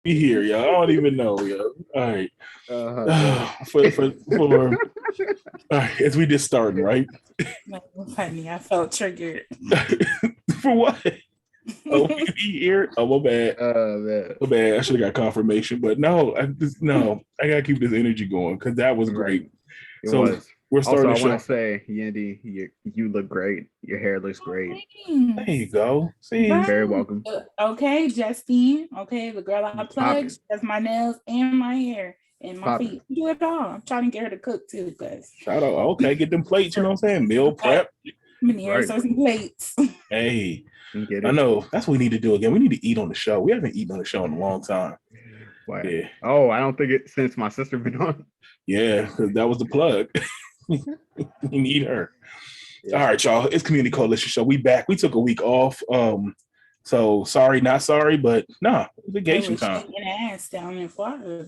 We here, y'all. I don't even know, yo. All right. Yeah. For all right, as we just starting, right? No, funny. I felt triggered. For what? Oh, we here? Oh, my bad. Man. My bad. I should have got confirmation, but no, I gotta keep this energy going because that was Right. great. It So was. we're Also, starting I the want to show. say, Yandy, you look great. Your hair looks great. There you go. See, You're Right. very welcome. Okay, Justine. Okay, the girl I It's plugged, popping. she does my nails and my hair and my Popping. feet. Do it all. I'm trying to get her to cook too, because shout out. Okay, get them plates. You know what I'm saying? Meal prep. I'm in here Right. serving plates. Hey, Get I it? know that's what we need to do again. We need to eat on the show. We haven't eaten on the show in a long time. What? Yeah, Oh, I don't think it since my sister been on. yeah, because that was the plug. We need her. Yeah. All right, y'all. It's Community Coalition Show. We back. We took a week off. So sorry, not sorry, but nah, vacation time. Shaking ass down in Florida.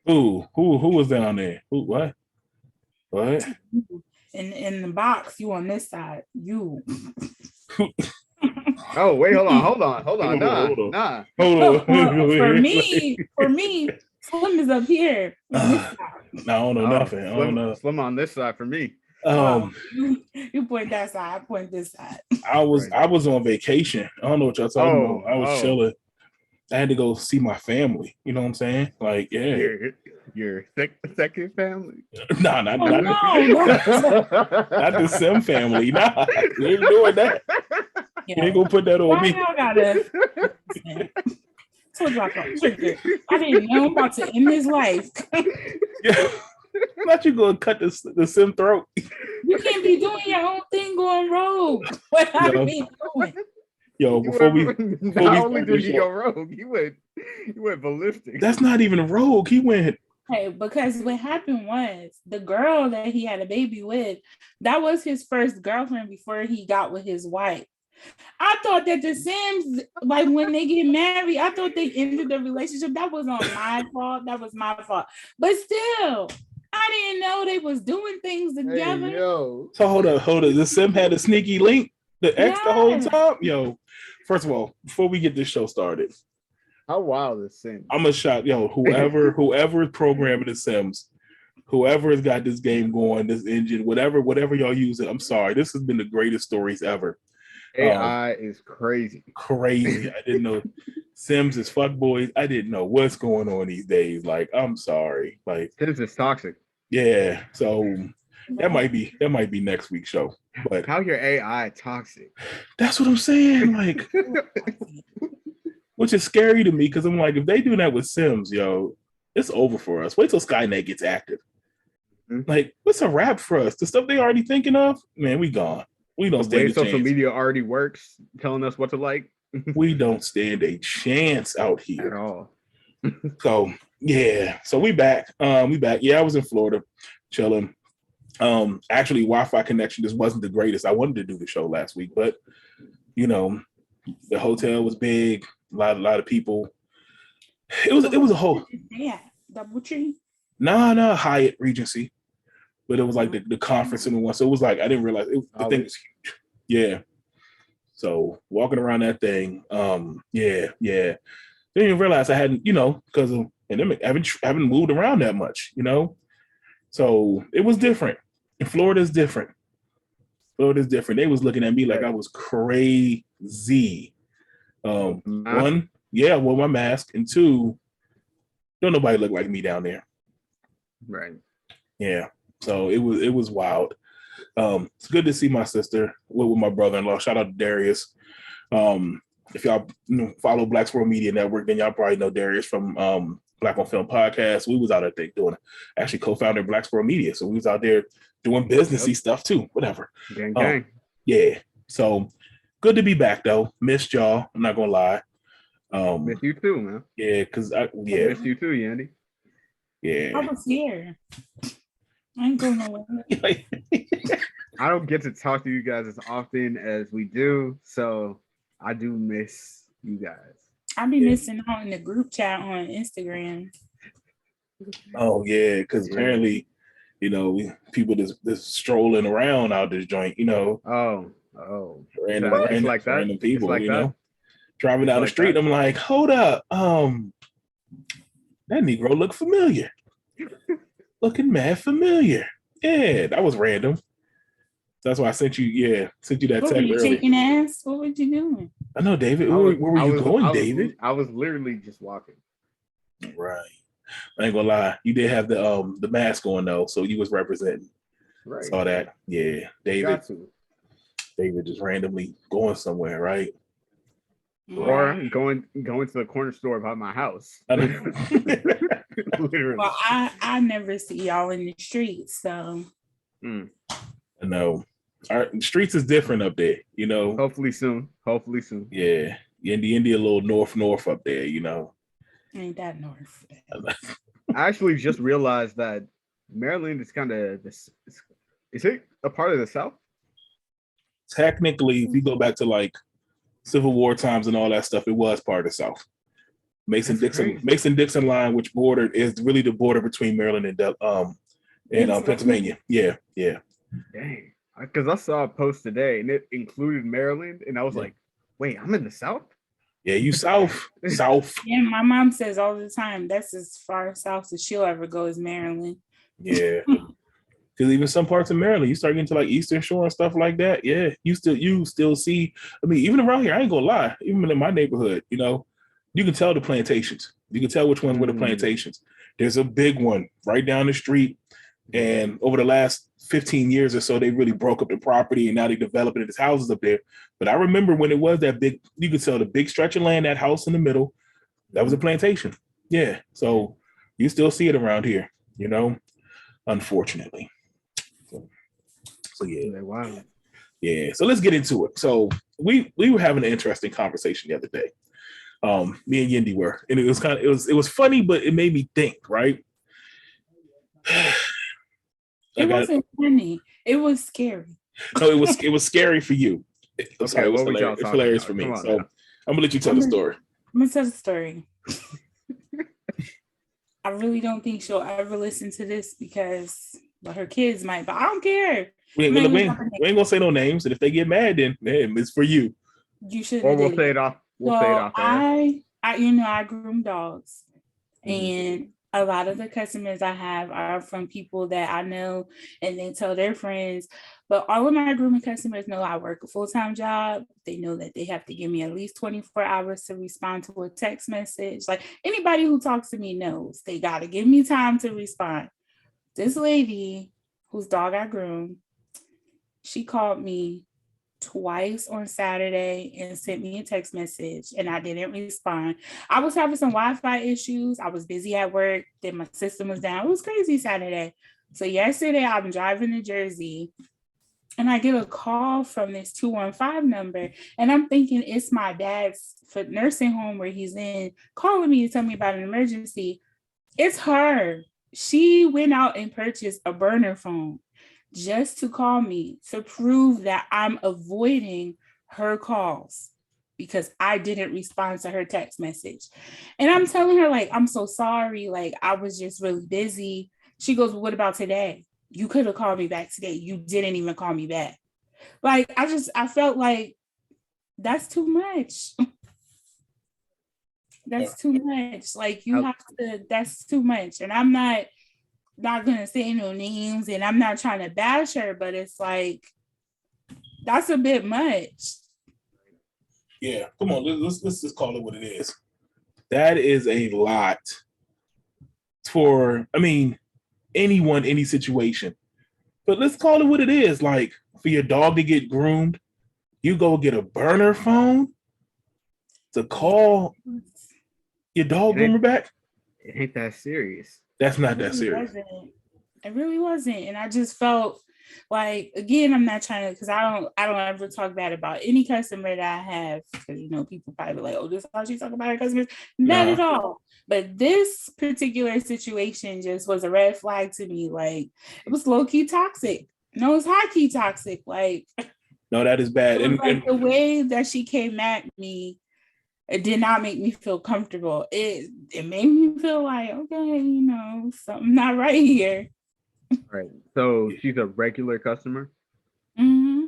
Who was down there? Who? What? In the box, you on this side. You. Oh, wait, hold on. Nah. Hold on. for me, Slim is up here. I don't know nothing. I don't know. Slim on this side for me. You point that side, I point this side. I was on vacation. I don't know what y'all talking about. I was chilling. I had to go see my family. You know what I'm saying? Like, yeah. Your second family? Nah, not the Sim family. Nah, we ain't doing that. You ain't gonna put that on me. I gotta. Told you I felt triggered. I didn't know I'm about to end his life. Yeah. Not you gonna cut the Sim throat. You can't be doing your own thing going rogue. What I be doing? Yo, before we only did he go rogue, he went ballistic. That's not even rogue. He went. Hey, because what happened was the girl that he had a baby with, that was his first girlfriend before he got with his wife. I thought that the Sims, like when they get married, I thought they ended the relationship. That was on my fault. That was my fault. But still, I didn't know they was doing things together. Hey, yo. So hold up. The Sim had a sneaky link, the ex the whole time. Yo, first of all, before we get this show started, how wild is Sim? I'm a shot. Yo, whoever is programming the Sims, whoever has got this game going, this engine, whatever y'all use it. I'm sorry. This has been the greatest stories ever. AI is crazy. Crazy. I didn't know Sims is fuckboys. I didn't know what's going on these days. Like, I'm sorry. Like, Sims is toxic. Yeah. So that might be next week's show. But how your AI toxic? That's what I'm saying. Like, which is scary to me because I'm like, if they do that with Sims, yo, it's over for us. Wait till Skynet gets active. Mm-hmm. Like, what's a wrap for us? The stuff they already thinking of, man, we gone. We don't stand a chance. Social media already works, telling us what to like. We don't stand a chance out here at all. So yeah, so we back. Yeah, I was in Florida, chilling. Actually, Wi-Fi connection just wasn't the greatest. I wanted to do the show last week, but you know, the hotel was big, a lot of people. It was a whole. Yeah, DoubleTree. Nah, Hyatt Regency. But it was like the conference in the one. So it was like I didn't realize the thing was huge. Yeah. So walking around that thing, yeah. Didn't even realize I hadn't, because of pandemic, I haven't moved around that much, So it was different. And Florida's different. They was looking at me like I was crazy. One, yeah, with my mask, and two, don't nobody look like me down there. Right. Yeah. So it was wild. It's good to see my sister with my brother-in-law. Shout out to Darius. If y'all follow Black Squirrel Media Network, then y'all probably know Darius from Black on Film Podcast. We was out there doing actually co-founder of Black Squirrel Media. So we was out there doing businessy stuff too. Whatever. Gang. Yeah. So good to be back though. Missed y'all. I'm not gonna lie. Miss you too, man. Yeah, because I miss you too, Yandy. Yeah. I was here. I ain't going nowhere. I don't get to talk to you guys as often as we do, so I do miss you guys. I be missing out in the group chat on Instagram. Oh yeah, because apparently, people just strolling around out this joint, Oh, random people, driving down the street. I'm like, hold up, that Negro look familiar. Looking mad familiar. Yeah, that was random. That's why I sent you that What text were you early. shaking ass? What were you doing? I know, David. Where were you going, David? I was literally just walking. Right. I ain't gonna lie. You did have the mask on though, so you was representing. Right. Saw that. Yeah, David. Got to. David just randomly going somewhere, right? Or going to the corner store by my house. Literally. Well, I never see y'all in the streets, so. I know. Our streets is different up there, you know. Hopefully soon. Yeah, India a little north up there, you know. Ain't that north? I actually just realized that Maryland is kind of this. Is it a part of the South? Technically, if you go back to like Civil War times and all that stuff, it was part of the South. Mason-Dixon line, which bordered is really the border between Maryland and Pennsylvania. Yeah. Dang, because I saw a post today and it included Maryland, and I was like, "Wait, I'm in the South." Yeah, you south. Yeah, my mom says all the time that's as far south as she'll ever go is Maryland. Yeah. Because even some parts of Maryland, you start getting to like Eastern Shore and stuff like that. Yeah, you still see. I mean, even around here, I ain't gonna lie. Even in my neighborhood, you know, you can tell the plantations. You can tell which ones were the plantations. There's a big one right down the street, and over the last 15 years or so, they really broke up the property, and now they developing it as houses up there. But I remember when it was that big, you could tell the big stretch of land, that house in the middle, that was a plantation. Yeah, so you still see it around here, you know, unfortunately. So yeah, wow. Yeah, so let's get into it. So we were having an interesting conversation the other day. Me and Yendi were, and it was funny, but it made me think, right? It wasn't funny. It was scary. No, it was scary for you. It was hilarious for me. So I'm gonna let you tell the story. I'm gonna tell the story. I really don't think she'll ever listen to this because her kids might, but I don't care. We ain't gonna say no names, and if they get mad, then it's for you. You should. Or we'll say it off. I groom dogs, and a lot of the customers I have are from people that I know, and they tell their friends. But all of my grooming customers know I work a full-time job. They know that they have to give me at least 24 hours to respond to a text message. Like anybody who talks to me knows they got to give me time to respond. This lady whose dog I groom, she called me twice on Saturday and sent me a text message, and I didn't respond. I was having some Wi-Fi issues. I was busy at work. Then my system was down. It was crazy Saturday. So yesterday I'm driving to Jersey, and I get a call from this 215 number, and I'm thinking it's my dad's nursing home where he's in calling me to tell me about an emergency. It's her. She went out and purchased a burner phone just to call me to prove that I'm avoiding her calls because I didn't respond to her text message. And I'm telling her, like, I'm so sorry. Like, I was just really busy. She goes, well, what about today? You could have called me back today. You didn't even call me back. Like, I felt like that's too much. That's too much. Like, that's too much. And I'm not gonna say no names, and I'm not trying to bash her, but it's like that's a bit much. Yeah, come on, let's just call it what it is. That is a lot for, anyone, any situation. But let's call it what it is. Like for your dog to get groomed, you go get a burner phone to call your dog groomer back. It ain't that serious. That's not that serious. It really wasn't. And I just felt like, again, I'm not trying to, because I don't ever talk bad about any customer that I have. Because, people probably be like, oh, this is how she talk about her customers. Not at all. But this particular situation just was a red flag to me. Like, it was low-key toxic. No, it's high-key toxic. Like, no, that is bad. And the way that she came at me, it did not make me feel comfortable. It made me feel like, okay, something not right here. Right. So she's a regular customer. Mm-hmm.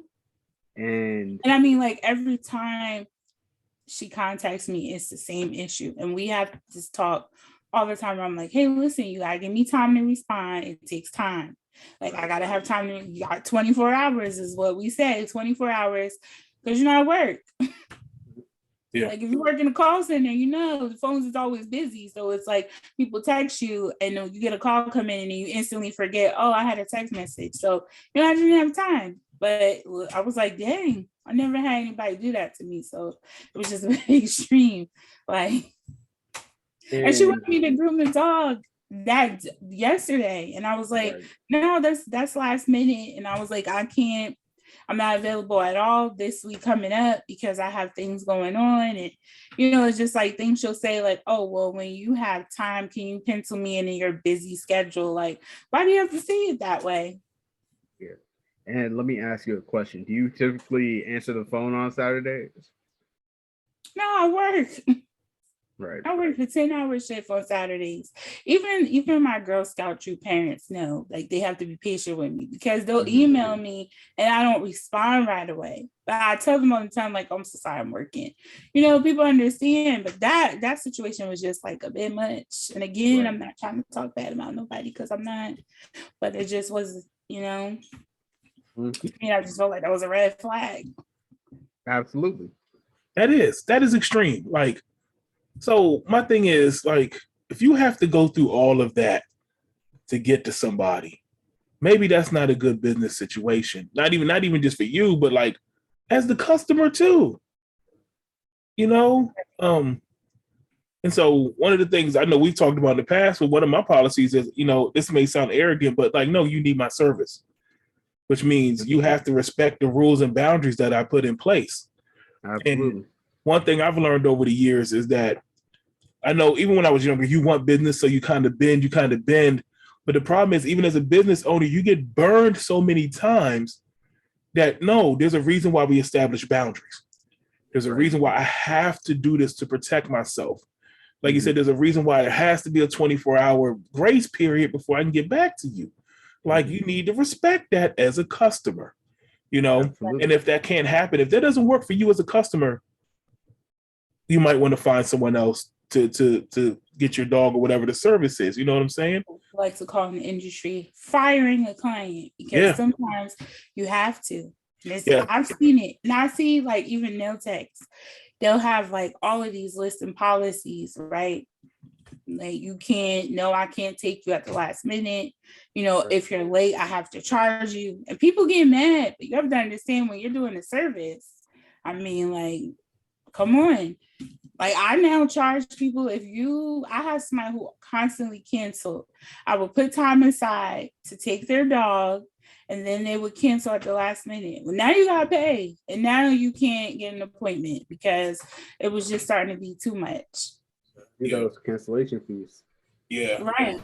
And I mean, like every time she contacts me, it's the same issue. And we have this talk all the time. I'm like, hey, listen, you gotta give me time to respond. It takes time. Like I gotta have time to, you got 24 hours is what we say, 24 hours, because you're not at work. Yeah. Like if you work in a call center, you know the phones is always busy. So it's like people text you and you get a call come in and you instantly forget, oh, I had a text message. So I didn't have time. But I was like, dang, I never had anybody do that to me. So it was just very extreme. Like, and she wanted me to groom the dog that yesterday. And I was like, no, that's last minute. And I was like, I'm not available at all this week coming up because I have things going on. And, it's just like things she'll say like, oh, well, when you have time, can you pencil me in your busy schedule? Like, why do you have to say it that way? Yeah. And let me ask you a question. Do you typically answer the phone on Saturdays? No, I work. Right. I work a 10-hour shift on Saturdays. Even my Girl Scout troop parents know, like they have to be patient with me because they'll email me and I don't respond right away. But I tell them all the time, like, I'm so sorry, I'm working. People understand, but that situation was just like a bit much. And again, I'm not trying to talk bad about nobody because I'm not, but it just was, I just felt like that was a red flag. Absolutely. That is extreme. Like, so my thing is, like, if you have to go through all of that to get to somebody, maybe that's not a good business situation. Not even just for you, but like as the customer too. And so one of the things I know we've talked about in the past, but one of my policies is, this may sound arrogant, but like, no, you need my service, which means you have to respect the rules and boundaries that I put in place. Absolutely. And one thing I've learned over the years is that I know even when I was younger, you want business, so you kind of bend. But the problem is, even as a business owner, you get burned so many times that no, there's a reason why we establish boundaries. There's a reason why I have to do this to protect myself. Like you said, there's a reason why it has to be a 24-hour grace period before I can get back to you. Like you need to respect that as a customer, Absolutely. And if that can't happen, if that doesn't work for you as a customer, you might want to find someone else to get your dog or whatever the service is. You know what I'm saying? I like to call in the industry firing a client because sometimes you have to. I've seen it. And I see like even nail techs, they'll have like all of these lists and policies, right? Like I can't take you at the last minute. If you're late, I have to charge you. And people get mad, but you have to understand when you're doing a service. I mean, like, come on. Like I now charge people I have somebody who constantly cancel. I would put time aside to take their dog and then they would cancel at the last minute. Well, now you gotta pay. And now you can't get an appointment because it was just starting to be too much. Those cancellation fees. Yeah. Right.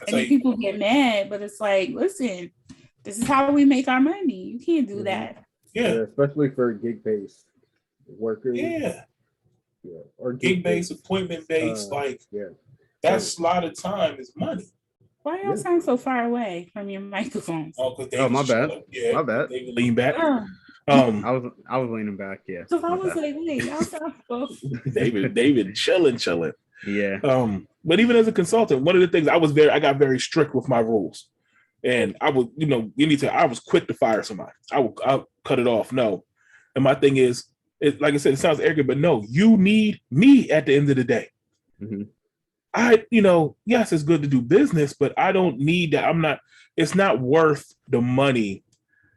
And then people get mad, but it's like, listen, this is how we make our money. You can't do that. Yeah. Especially for gig-based workers. Yeah. Or gig-based, appointment-based, that slot of time is money. Why y'all sound so far away from your microphones? Oh, my bad. My bad. David lean back. I was leaning back. Yeah. So I was like, wait, y'all sound close. David, chilling. Yeah. But even as a consultant, one of the things I got very strict with my rules, and I would, I was quick to fire somebody. I'll cut it off. No, and my thing is. Like I said, it sounds arrogant, but no, you need me at the end of the day. Yes, it's good to do business, but I don't need that. It's not worth the money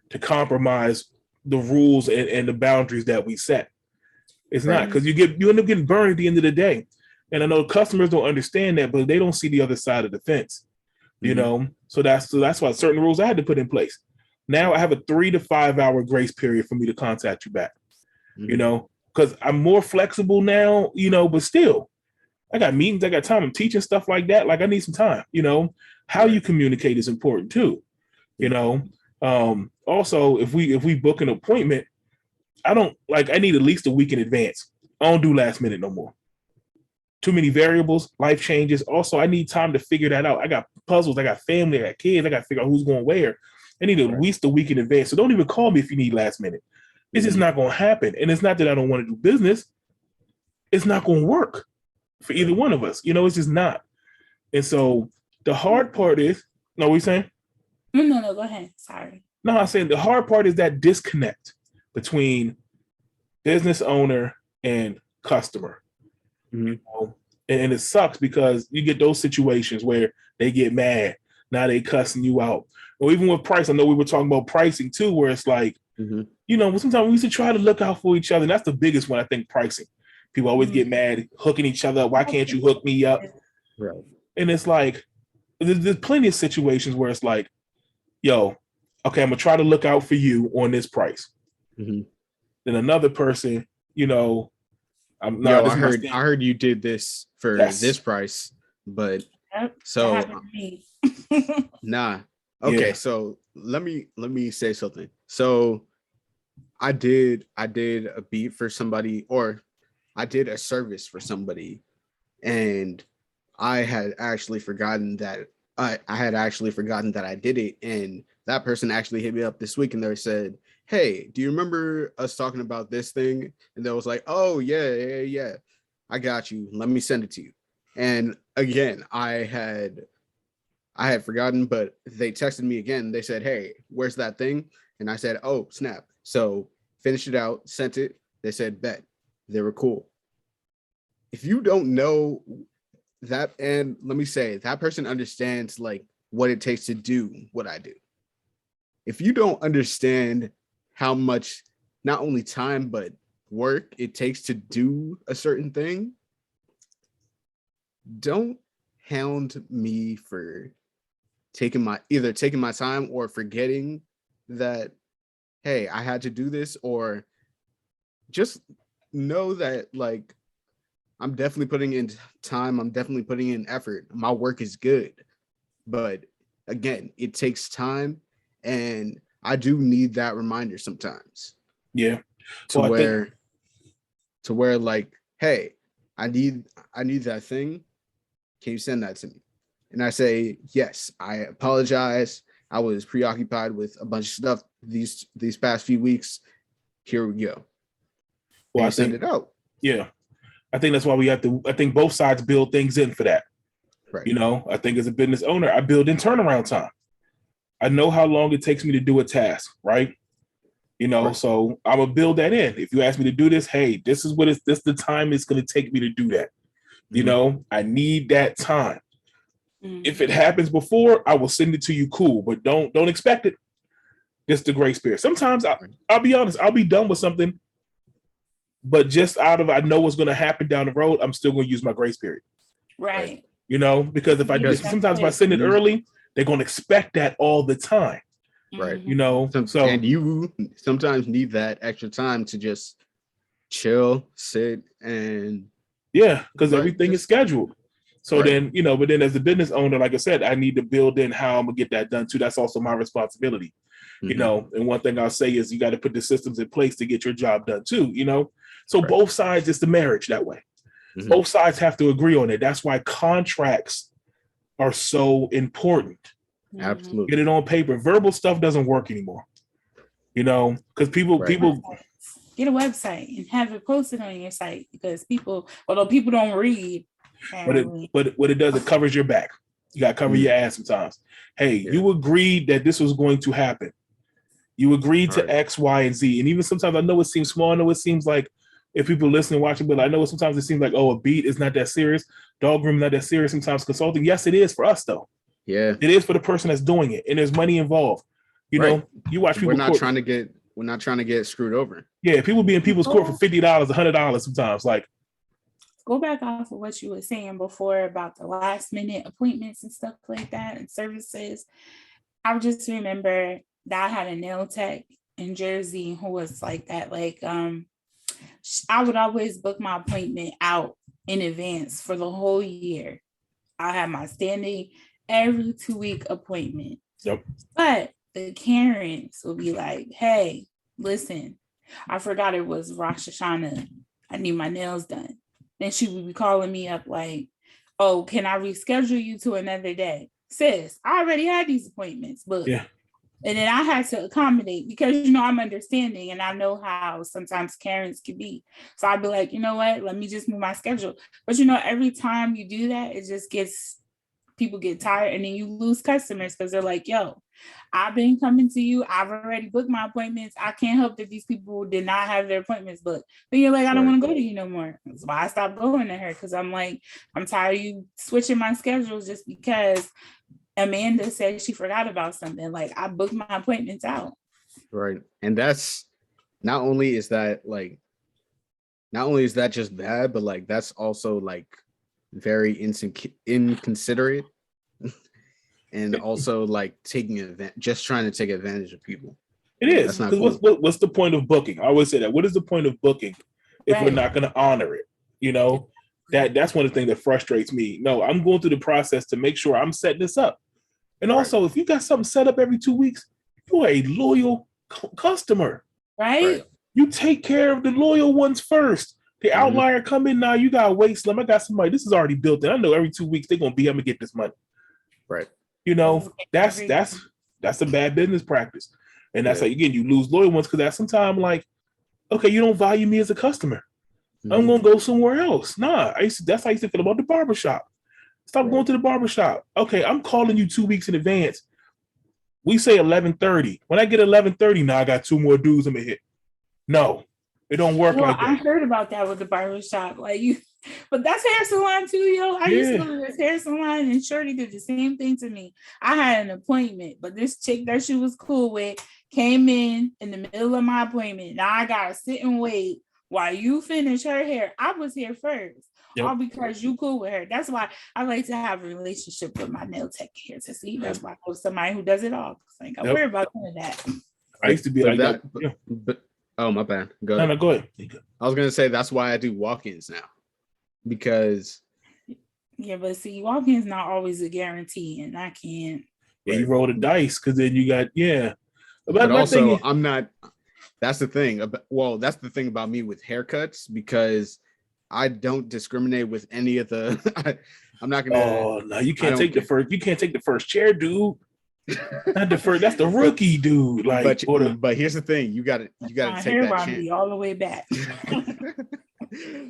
to compromise the rules and the boundaries that we set. It's not, because you end up getting burned at the end of the day. And I know customers don't understand that, but they don't see the other side of the fence, So that's why certain rules I had to put in place. Now I have a 3 to 5 hour grace period for me to contact you back. Because I'm more flexible now, but still, I got meetings, I got time. I'm teaching stuff like that. Like I need some time, how you communicate is important too, Also, if we book an appointment, I need at least a week in advance. I don't do last minute no more. Too many variables, life changes. Also, I need time to figure that out. I got puzzles, I got family, I got kids, I got to figure out who's going where. I need at least a week in advance. So don't even call me if you need last minute. It's just not going to happen. And it's not that I don't want to do business. it's not going to work for either one of us. It's just not. And so the hard part is, no, what are you saying? No, go ahead. Sorry. No, I'm saying the hard part is that disconnect between business owner and customer. Mm-hmm. And it sucks because you get those situations where they get mad. Now they cussing you out. Or even with price, I know we were talking about pricing too, where it's like, sometimes we used to try to look out for each other. And that's the biggest one, I think, pricing. People always get mad, hooking each other up. Why can't you hook me up? Right. And it's like, there's plenty of situations where it's like, yo, okay, I'm going to try to look out for you on this price. Then another person, I'm not. I heard you did this for this price, but so nah. Okay, yeah. So let me say something. So I did a beat for somebody, or I did a service for somebody, and I had actually forgotten that I did it, and that person actually hit me up this week, and they said, "Hey, do you remember us talking about this thing?" And they was like, "Oh yeah, I got you. Let me send it to you." And again, I had forgotten, but they texted me again. They said, "Hey, where's that thing?" And I said, "Oh, snap." So finished it out, sent it. They said, "Bet." They were cool. If you don't know that, and let me say, that person understands like what it takes to do what I do. If you don't understand how much not only time but work it takes to do a certain thing, don't hound me for taking my time or forgetting that, hey, I had to do this, or just know that like I'm definitely putting in time, I'm definitely putting in effort. My work is good. But again, it takes time, and I do need that reminder sometimes. Yeah. To where like, hey, I need that thing. Can you send that to me? And I say, yes, I apologize. I was preoccupied with a bunch of stuff these past few weeks. Here we go. Well, I send it out. Yeah. I think that's why I think both sides build things in for that. Right. I think as a business owner, I build in turnaround time. I know how long it takes me to do a task, right? Right. So I'm gonna build that in. If you ask me to do this, hey, this is the time it's gonna take me to do that. I need that time. If it happens before, I will send it to you. Cool, but don't expect it. Just the grace period. Sometimes I'll be honest, I'll be done with something, but just out of I know what's gonna happen down the road, I'm still gonna use my grace period. Right. Because sometimes if I send it early, they're gonna expect that all the time. Right. And you sometimes need that extra time to just chill, sit, and because everything is scheduled. So then, but then as a business owner, like I said, I need to build in how I'm gonna get that done too. That's also my responsibility. And one thing I'll say is you got to put the systems in place to get your job done too. So both sides, it's the marriage that way. Both sides have to agree on it. That's why contracts are so important. Absolutely. Get it on paper. Verbal stuff doesn't work anymore. Because people get a website and have it posted on your site, because although people don't read, but what it does, it covers your back. You got to cover your ass sometimes. Hey, you agreed that this was going to happen. You agreed to X, Y, and Z. And even sometimes I know it seems small. I know it seems like if people listening, watching, but I know sometimes it seems like, oh, a beat is not that serious. Dog grooming not that serious. Sometimes consulting. Yes, it is for us though. Yeah. It is for the person that's doing it. And there's money involved. You watch people. We're not trying to get screwed over. Yeah, people be in people's court for $50, $100 sometimes. Like, go back off of what you were saying before about the last minute appointments and stuff like that and services. I just remember that I had a nail tech in Jersey who was like that. Like, I would always book my appointment out in advance for the whole year. I had my standing every 2-week appointment. Yep. But the Karens will be like, hey, listen, I forgot it was Rosh Hashanah. I need my nails done. Then she would be calling me up like, oh, can I reschedule you to another day? Sis, I already had these appointments, but And then I had to accommodate because, you know, I'm understanding and I know how sometimes Karens can be. So I'd be like, you know what, let me just move my schedule. But, you know, every time you do that, it just gets, people get tired and then you lose customers because they're like, yo, I've been coming to you. I've already booked my appointments. I can't help that these people did not have their appointments booked. But you're like, I don't want to go to you no more. That's why I stopped going to her because I'm like, I'm tired of you switching my schedules just because Amanda said she forgot about something. Like I booked my appointments out. Right. And that's not only is that just bad, but like that's also like very inconsiderate and also like taking advantage, just trying to take advantage of people. It is. That's not cool. What's the point of booking? I always say that. What is the point of booking if we're not going to honor it? You know, that's one of the things that frustrates me. No, I'm going through the process to make sure I'm setting this up. And also, if you got something set up every 2 weeks, you're a loyal customer. Right? You take care of the loyal ones first. The outlier come in now, you got to wait. Slim, I got somebody. This is already built in. I know every 2 weeks they're going to be, I'm going to get this money. Right. You know, that's a bad business practice. And that's like, again, you lose loyal ones because that's sometimes like, okay, you don't value me as a customer. I'm going to go somewhere else. Nah, that's how I used to feel about the barbershop. Stop going to the barbershop. Okay, I'm calling you 2 weeks in advance. We say 11:30. When I get 11:30, now I got 2 more dudes I'm going to hit. No, it don't work like that. I heard about that with the barbershop. Like you, but that's hair salon too, yo. I used to go to this hair salon and Shorty did the same thing to me. I had an appointment, but this chick that she was cool with came in the middle of my appointment. Now I got to sit and wait while you finish her hair. I was here first. All because you cool with her. That's why I like to have a relationship with my nail tech here to see. That's why I know somebody who does it all. I ain't got to worry about none of that. I used to be like that. But oh, my bad. Go ahead. No, go ahead. I was gonna say that's why I do walk-ins now, because but see, walk-ins not always a guarantee, and I can't. Yeah, you roll the dice because then you got But also, I'm not. That's the thing. Well, that's the thing about me with haircuts because I don't discriminate with any of the. I'm not gonna. Oh no, you can't take the first. You can't take the first chair, dude. Not the first. That's the rookie, dude. Like, but here's the thing: you got to take that chance all the way back.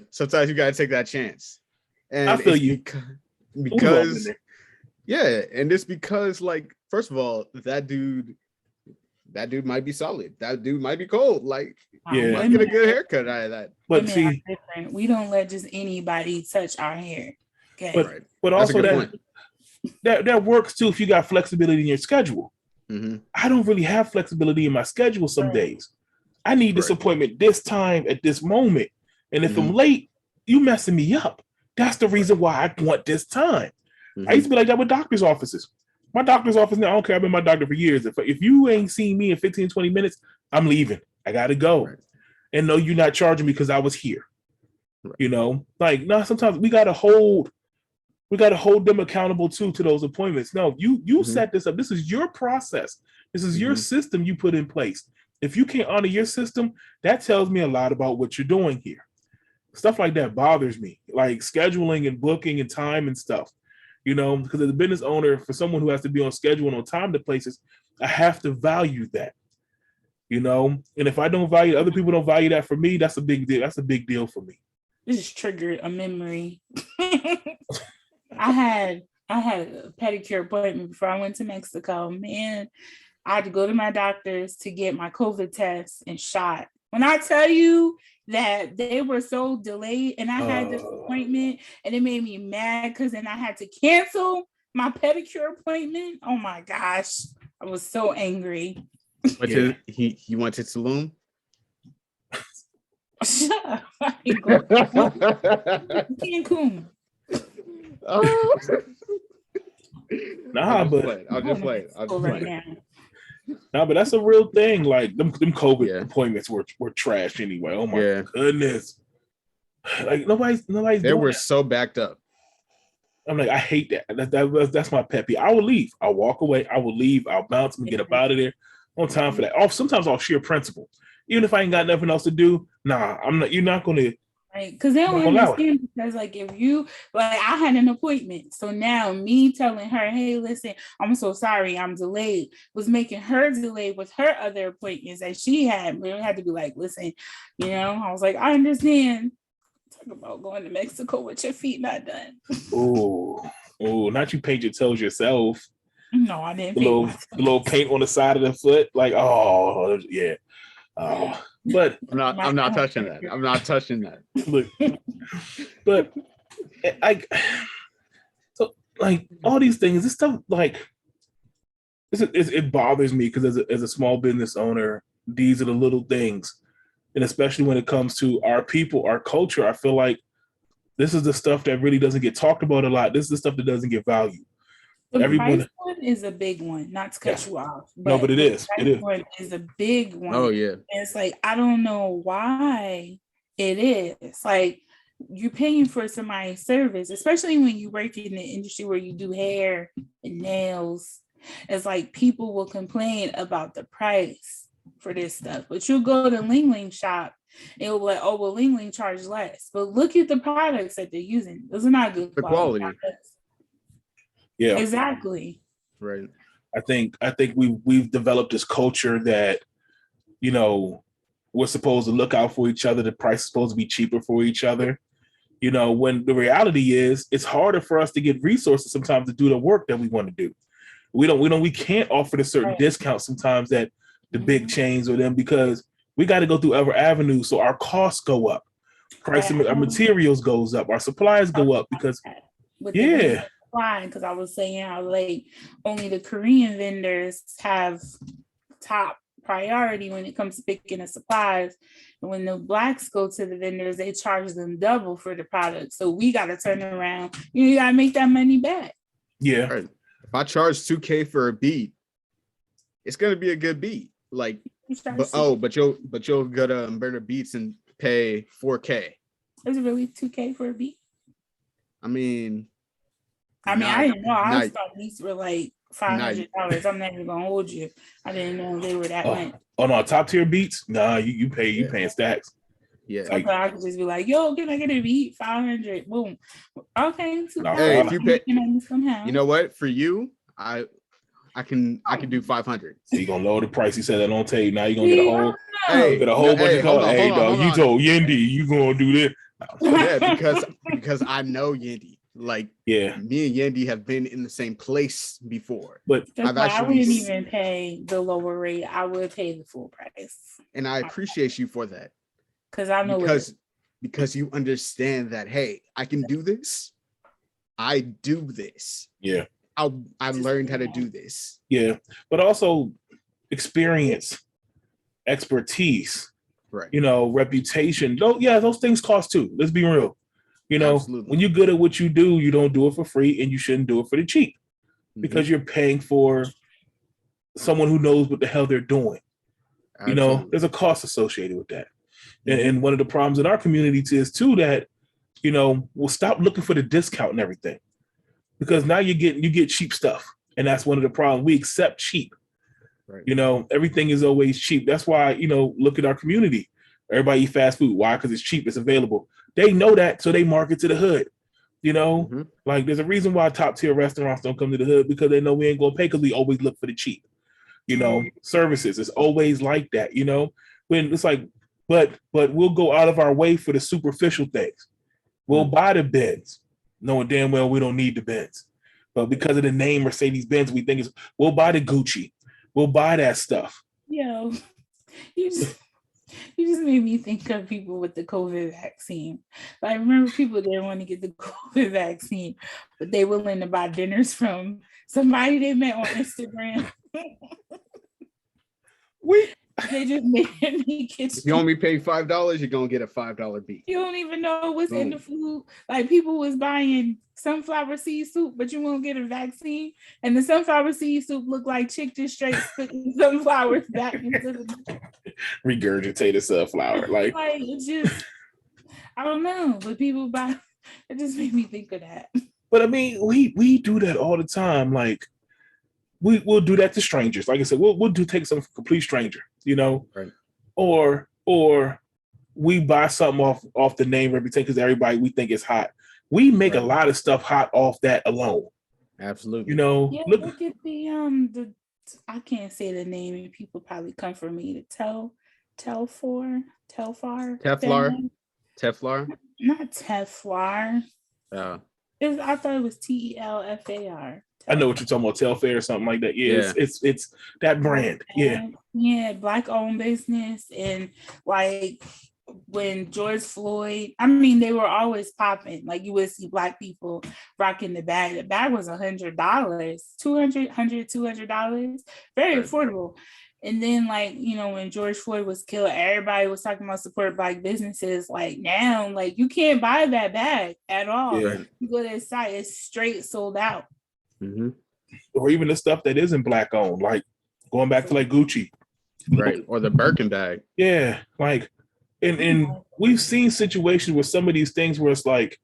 Sometimes you got to take that chance, and I feel you because and it's because like first of all, that dude might be solid. That dude might be cold. Like, might get a good haircut out of that. But see, we don't let just anybody touch our hair. Okay. But also that works too if you got flexibility in your schedule. I don't really have flexibility in my schedule some days. I need this appointment this time at this moment. And if I'm late, you messing me up. That's the reason why I want this time. I used to be like that with doctor's offices. My doctor's office now, I don't care. I've been my doctor for years. If you ain't seen me in 15, 20 minutes, I'm leaving. I got to go. And no, you're not charging me because I was here. You know, like, no, sometimes we got to hold them accountable too to those appointments. No, you set this up. This is your process. This is your system you put in place. If you can't honor your system, that tells me a lot about what you're doing here. Stuff like that bothers me, like scheduling and booking and time and stuff. You know, because as a business owner, for someone who has to be on schedule and on time to places, I have to value that. You know, and if I don't value, other people don't value that for me, that's a big deal. That's a big deal for me. This just triggered a memory. I had a pedicure appointment before I went to Mexico. Man, I had to go to my doctor's to get my COVID test and shot. When I tell you that they were so delayed and I had this appointment and it made me mad because then I had to cancel my pedicure appointment. Oh my gosh. I was so angry. But he went to Tulum? Shut up. Cancun. Nah, I'll just play. Nah, but that's a real thing. Like them COVID appointments were trash anyway. Oh my goodness! Like nobody's. They were so backed up. I'm like, I hate that. That's my pet peeve. I will leave. I'll walk away. I will leave. I'll bounce and get up out of there. On time for that. Sometimes off sheer principle. Even if I ain't got nothing else to do, nah, I'm not. You're not gonna Right, because they don't understand, because like if you like I had an appointment, so now me telling her, hey, listen, I'm so sorry I'm delayed, was making her delayed with her other appointments that she had. We had to be like, listen, I was like, I understand. Talk about going to Mexico with your feet not done. Oh, not you paint your toes yourself. No, I didn't. The little paint on the side of the foot, like, oh yeah. But I'm not touching that. I'm not touching that. Look, but so like all these things, this stuff, like it bothers me because as a small business owner, these are the little things, and especially when it comes to our people, our culture, I feel like this is the stuff that really doesn't get talked about a lot. This is the stuff that doesn't get value. The price one is a big one, not to cut you off. But it is. It is. One is a big one. Oh, yeah. And it's like, I don't know why it is. Like, you're paying for somebody's service, especially when you work in the industry where you do hair and nails. It's like people will complain about the price for this stuff. But you'll go to Ling Ling shop, and it'll be like, oh, well, Ling Ling charge less. But look at the products that they're using. Those are not good quality. Products. Yeah, exactly. Right. I think we've developed this culture that, we're supposed to look out for each other. The price is supposed to be cheaper for each other. When the reality is, it's harder for us to get resources sometimes to do the work that we want to do. We can't offer the certain discounts sometimes that the big chains or them, because we got to go through other avenues. So our costs go up, price of our materials goes up, our supplies go up because because I was saying how like only the Korean vendors have top priority when it comes to picking the supplies. And when the blacks go to the vendors, they charge them double for the product. So we got to turn around. You got to make that money back. Yeah. Right. If I charge $2,000 for a beat, it's going to be a good beat. Like, but you'll go to Umberto Beats and pay $4,000. Is it really $2,000 for a beat? I mean, I didn't know. I thought these were like $500. I'm not even gonna hold you. I didn't know they were that much. Oh no, top tier beats? Nah, you paying stacks. Yeah. I thought I could just be like, yo, can I get a beat? 500. Boom. Okay. Hey, if you pay, you know what? For you, I can do 500. So you gonna lower the price? He said that on tape. Now you gonna get a whole bunch of color. Hey, dog, you told Yendi you gonna do this. Yeah, because I know Yendi. Like, me and Yendi have been in the same place before. But I wouldn't even pay the lower rate. I would pay the full price. And I appreciate you for that. Because I know because you understand that, hey, I can do this. I do this. Yeah. I learned how to do this. Yeah. But also experience, expertise, right? Reputation. Those things cost too. Let's be real. Absolutely. When you're good at what you do, you don't do it for free, and you shouldn't do it for the cheap, because you're paying for someone who knows what the hell they're doing. Absolutely. There's a cost associated with that. And one of the problems in our community is too that, we'll stop looking for the discount and everything, because now you get cheap stuff. And that's one of the problems. We accept cheap. Right. Everything is always cheap. That's why, look at our community. Everybody eat fast food. Why? Because it's cheap. It's available. They know that, so they market to the hood. Like there's a reason why top tier restaurants don't come to the hood, because they know we ain't gonna pay, because we always look for the cheap. Services. It's always like that. When it's like, but we'll go out of our way for the superficial things. We'll buy the Benz, knowing damn well we don't need the Benz, but because of the name Mercedes Benz, we think we'll buy the Gucci. We'll buy that stuff. Yo, you just made me think of people with the COVID vaccine. I remember people didn't want to get the COVID vaccine, but they were willing to buy dinners from somebody they met on Instagram. They just made me kitchen. If you only pay $5, you're gonna get a $5 beat. You don't even know what's in the food. Like people was buying sunflower seed soup, but you won't get a vaccine. And the sunflower seed soup looked like chick just straight putting sunflowers back into the regurgitated sunflower. Like it's just, I don't know, but people buy. It just made me think of that. But I mean, we do that all the time. Like we'll do that to strangers. Like I said, we'll take some complete stranger, right? Or we buy something off the name reputation because everybody we think is hot. We make a lot of stuff hot off that alone. Absolutely. You know, yeah, look at the I can't say the name and people probably come for me to Telfar. Teflar. Not Teflar. I thought it was Telfar. I know what you're talking about, Telfair or something like that. Yeah, it's that brand. Yeah, Black owned business. And like when George Floyd, I mean, they were always popping. Like you would see Black people rocking the bag. The bag was $100, $200, very affordable. And then, like, you know, when George Floyd was killed, everybody was talking about support Black businesses. Like now, like you can't buy that bag at all. Yeah. You go to the site, it's straight sold out. Mm-hmm. Or even the stuff that isn't Black owned, like going back to like Gucci. Right. Or the Birkin bag. Yeah. Like, and we've seen situations with some of these things where it's like,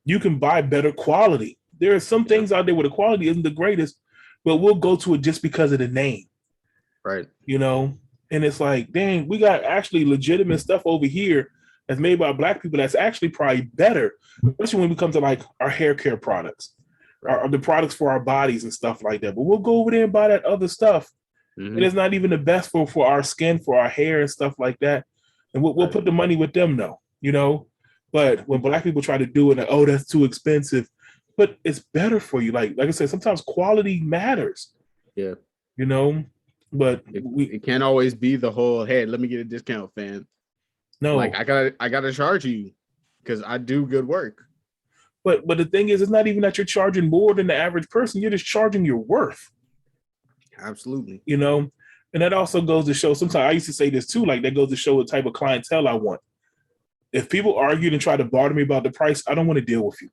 you can buy better quality. There are some things out there where the quality isn't the greatest, but we'll go to it just because of the name. Right. You know, and it's like, dang, we got actually legitimate stuff over here that's made by Black people that's actually probably better, especially when it comes to like our hair care products, or the products for our bodies and stuff like that. But we'll go over there and buy that other stuff. Mm-hmm. And it's not even the best for our skin, for our hair and stuff like that. And we'll put the money with them, though, you know. But when Black people try to do it, like, oh, that's too expensive. But it's better for you. Like I said, sometimes quality matters. Yeah. You know. But it can't always be the whole, hey, let me get a discount, fam. No, like I gotta charge you because I do good work. But the thing is, it's not even that you're charging more than the average person. You're just charging your worth. Absolutely. You know, and that also goes to show. Sometimes I used to say this too. Like that goes to show what type of clientele I want. If people argue and try to barter me about the price, I don't want to deal with you.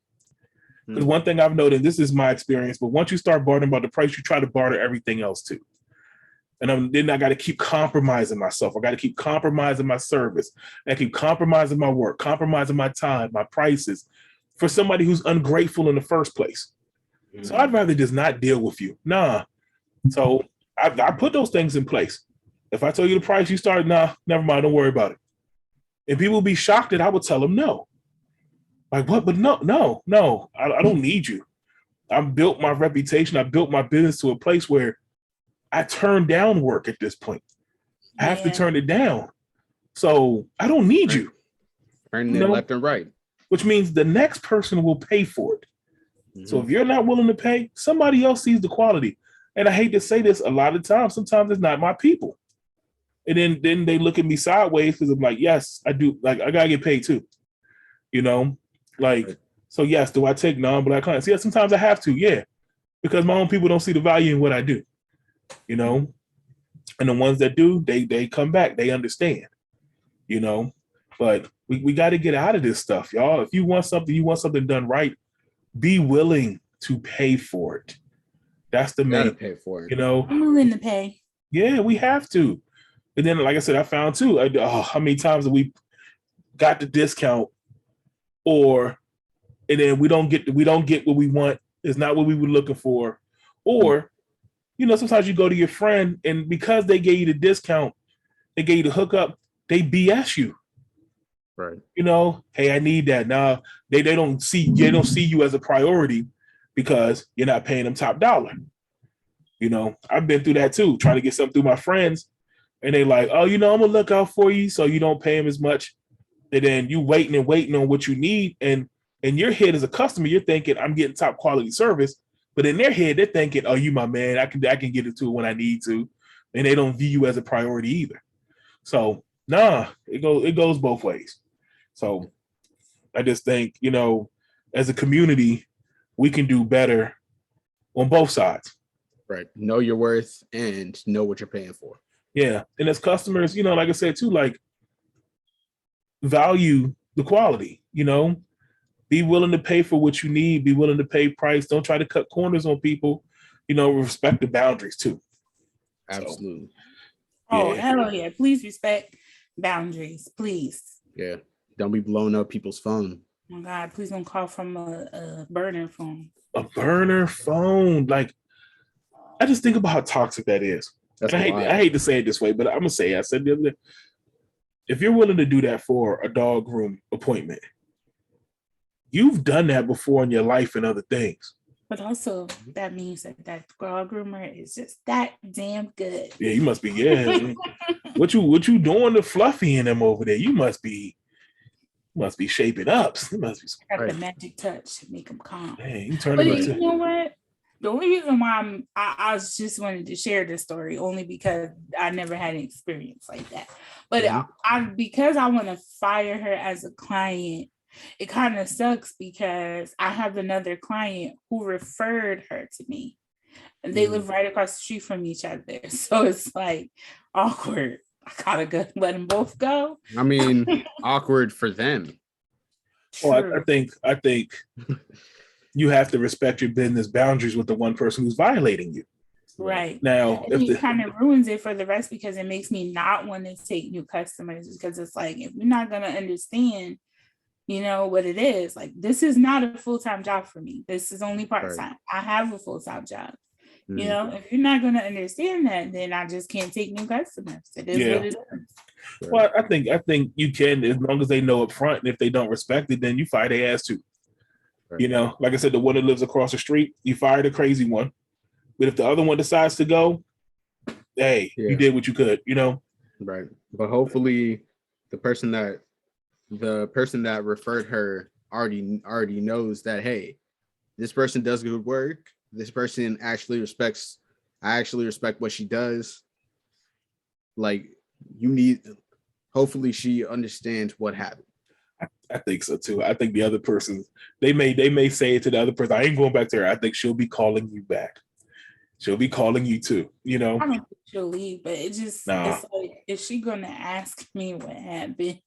Because one thing I've noticed, this is my experience, but once you start bartering about the price, you try to barter everything else too. And then I got to keep compromising myself. I got to keep compromising my service. I keep compromising my work, compromising my time, my prices for somebody who's ungrateful in the first place. Mm-hmm. So I'd rather just not deal with you. Nah. So I put those things in place. If I tell you the price, you start, nah, never mind. Don't worry about it. And people will be shocked that I would tell them no. Like what? But no. I don't need you. I've built my reputation. I built my business to a place where I turn down work at this point. I have to turn it down. So I don't need you. Turning it left and right. Which means the next person will pay for it. Mm-hmm. So if you're not willing to pay, somebody else sees the quality. And I hate to say this a lot of times. Sometimes it's not my people. And then they look at me sideways because I'm like, yes, I do. Like, I got to get paid too. You know? Like, so yes, do I take non-Black clients? Yeah, sometimes I have to. Yeah. Because my own people don't see the value in what I do. You know, and the ones that do, they come back, they understand, you know, but we got to get out of this stuff, y'all. If you want something done right, be willing to pay for it. That's the main. Pay for it. You know, I'm willing to pay. Yeah, we have to. And then, like I said, I found too, how many times have we got the discount, and then we don't get what we want. It's not what we were looking for, or you know, sometimes you go to your friend and because they gave you the discount, they gave you the hookup, they BS you. Right. You know, hey, I need that. Now they don't see you as a priority because you're not paying them top dollar. You know, I've been through that too, trying to get something through my friends. And they like, oh, you know, I'm gonna look out for you so you don't pay them as much. And then you waiting on what you need. And in your head as a customer, you're thinking, I'm getting top quality service. But in their head, they're thinking, "Oh, you my man. I can get it to it when I need to," and they don't view you as a priority either. So, it goes both ways. So, I just think, you know, as a community, we can do better on both sides. Right. Know your worth and know what you're paying for. Yeah, and as customers, you know, like I said too, like value the quality. You know. Be willing to pay for what you need. Be willing to pay price. Don't try to cut corners on people. You know, respect the boundaries too. Absolutely. So, hell yeah. Please respect boundaries, please. Yeah. Don't be blowing up people's phone. Oh my God, please don't call from a burner phone. A burner phone. Like, I just think about how toxic that is. I hate to say it this way, but I'm going to say it. I said the other day, if you're willing to do that for a dog groom appointment, you've done that before in your life and other things. But also, that means that dog groomer is just that damn good. Yeah, you must be. Yeah, what you doing to Fluffy and them over there? You must be shaping up. It must be got the magic touch to make them calm. Hey, you turn but it. You know what? The only reason why I just wanted to share this story only because I never had an experience like that. But because I want to fire her as a client, it kind of sucks because I have another client who referred her to me, and they live right across the street from each other. So it's like awkward. I gotta go let them both go. I mean, awkward for them. Well, I think you have to respect your business boundaries with the one person who's violating you. Right. Now, it kind of ruins it for the rest because it makes me not want to take new customers because it's like, if you're not going to understand, you know, what it is, like, this is not a full-time job for me. This is only part-time. Right. I have a full-time job. You know, if you're not going to understand that, then I just can't take new customers. It is what it is. Well, I think you can, as long as they know up front, and if they don't respect it, then you fire their ass too. Right. You know, like I said, the one that lives across the street, you fire the crazy one. But if the other one decides to go, hey, you did what you could, you know? Right. But hopefully the person that referred her already knows that, hey, this person does good work. This person I actually respect what she does. Like, hopefully she understands what happened. I think so too. I think the other person, they may say it to the other person, I ain't going back to her. I think she'll be calling you back. She'll be calling you too, you know? I don't think she'll leave, but it's like, is she gonna ask me what happened?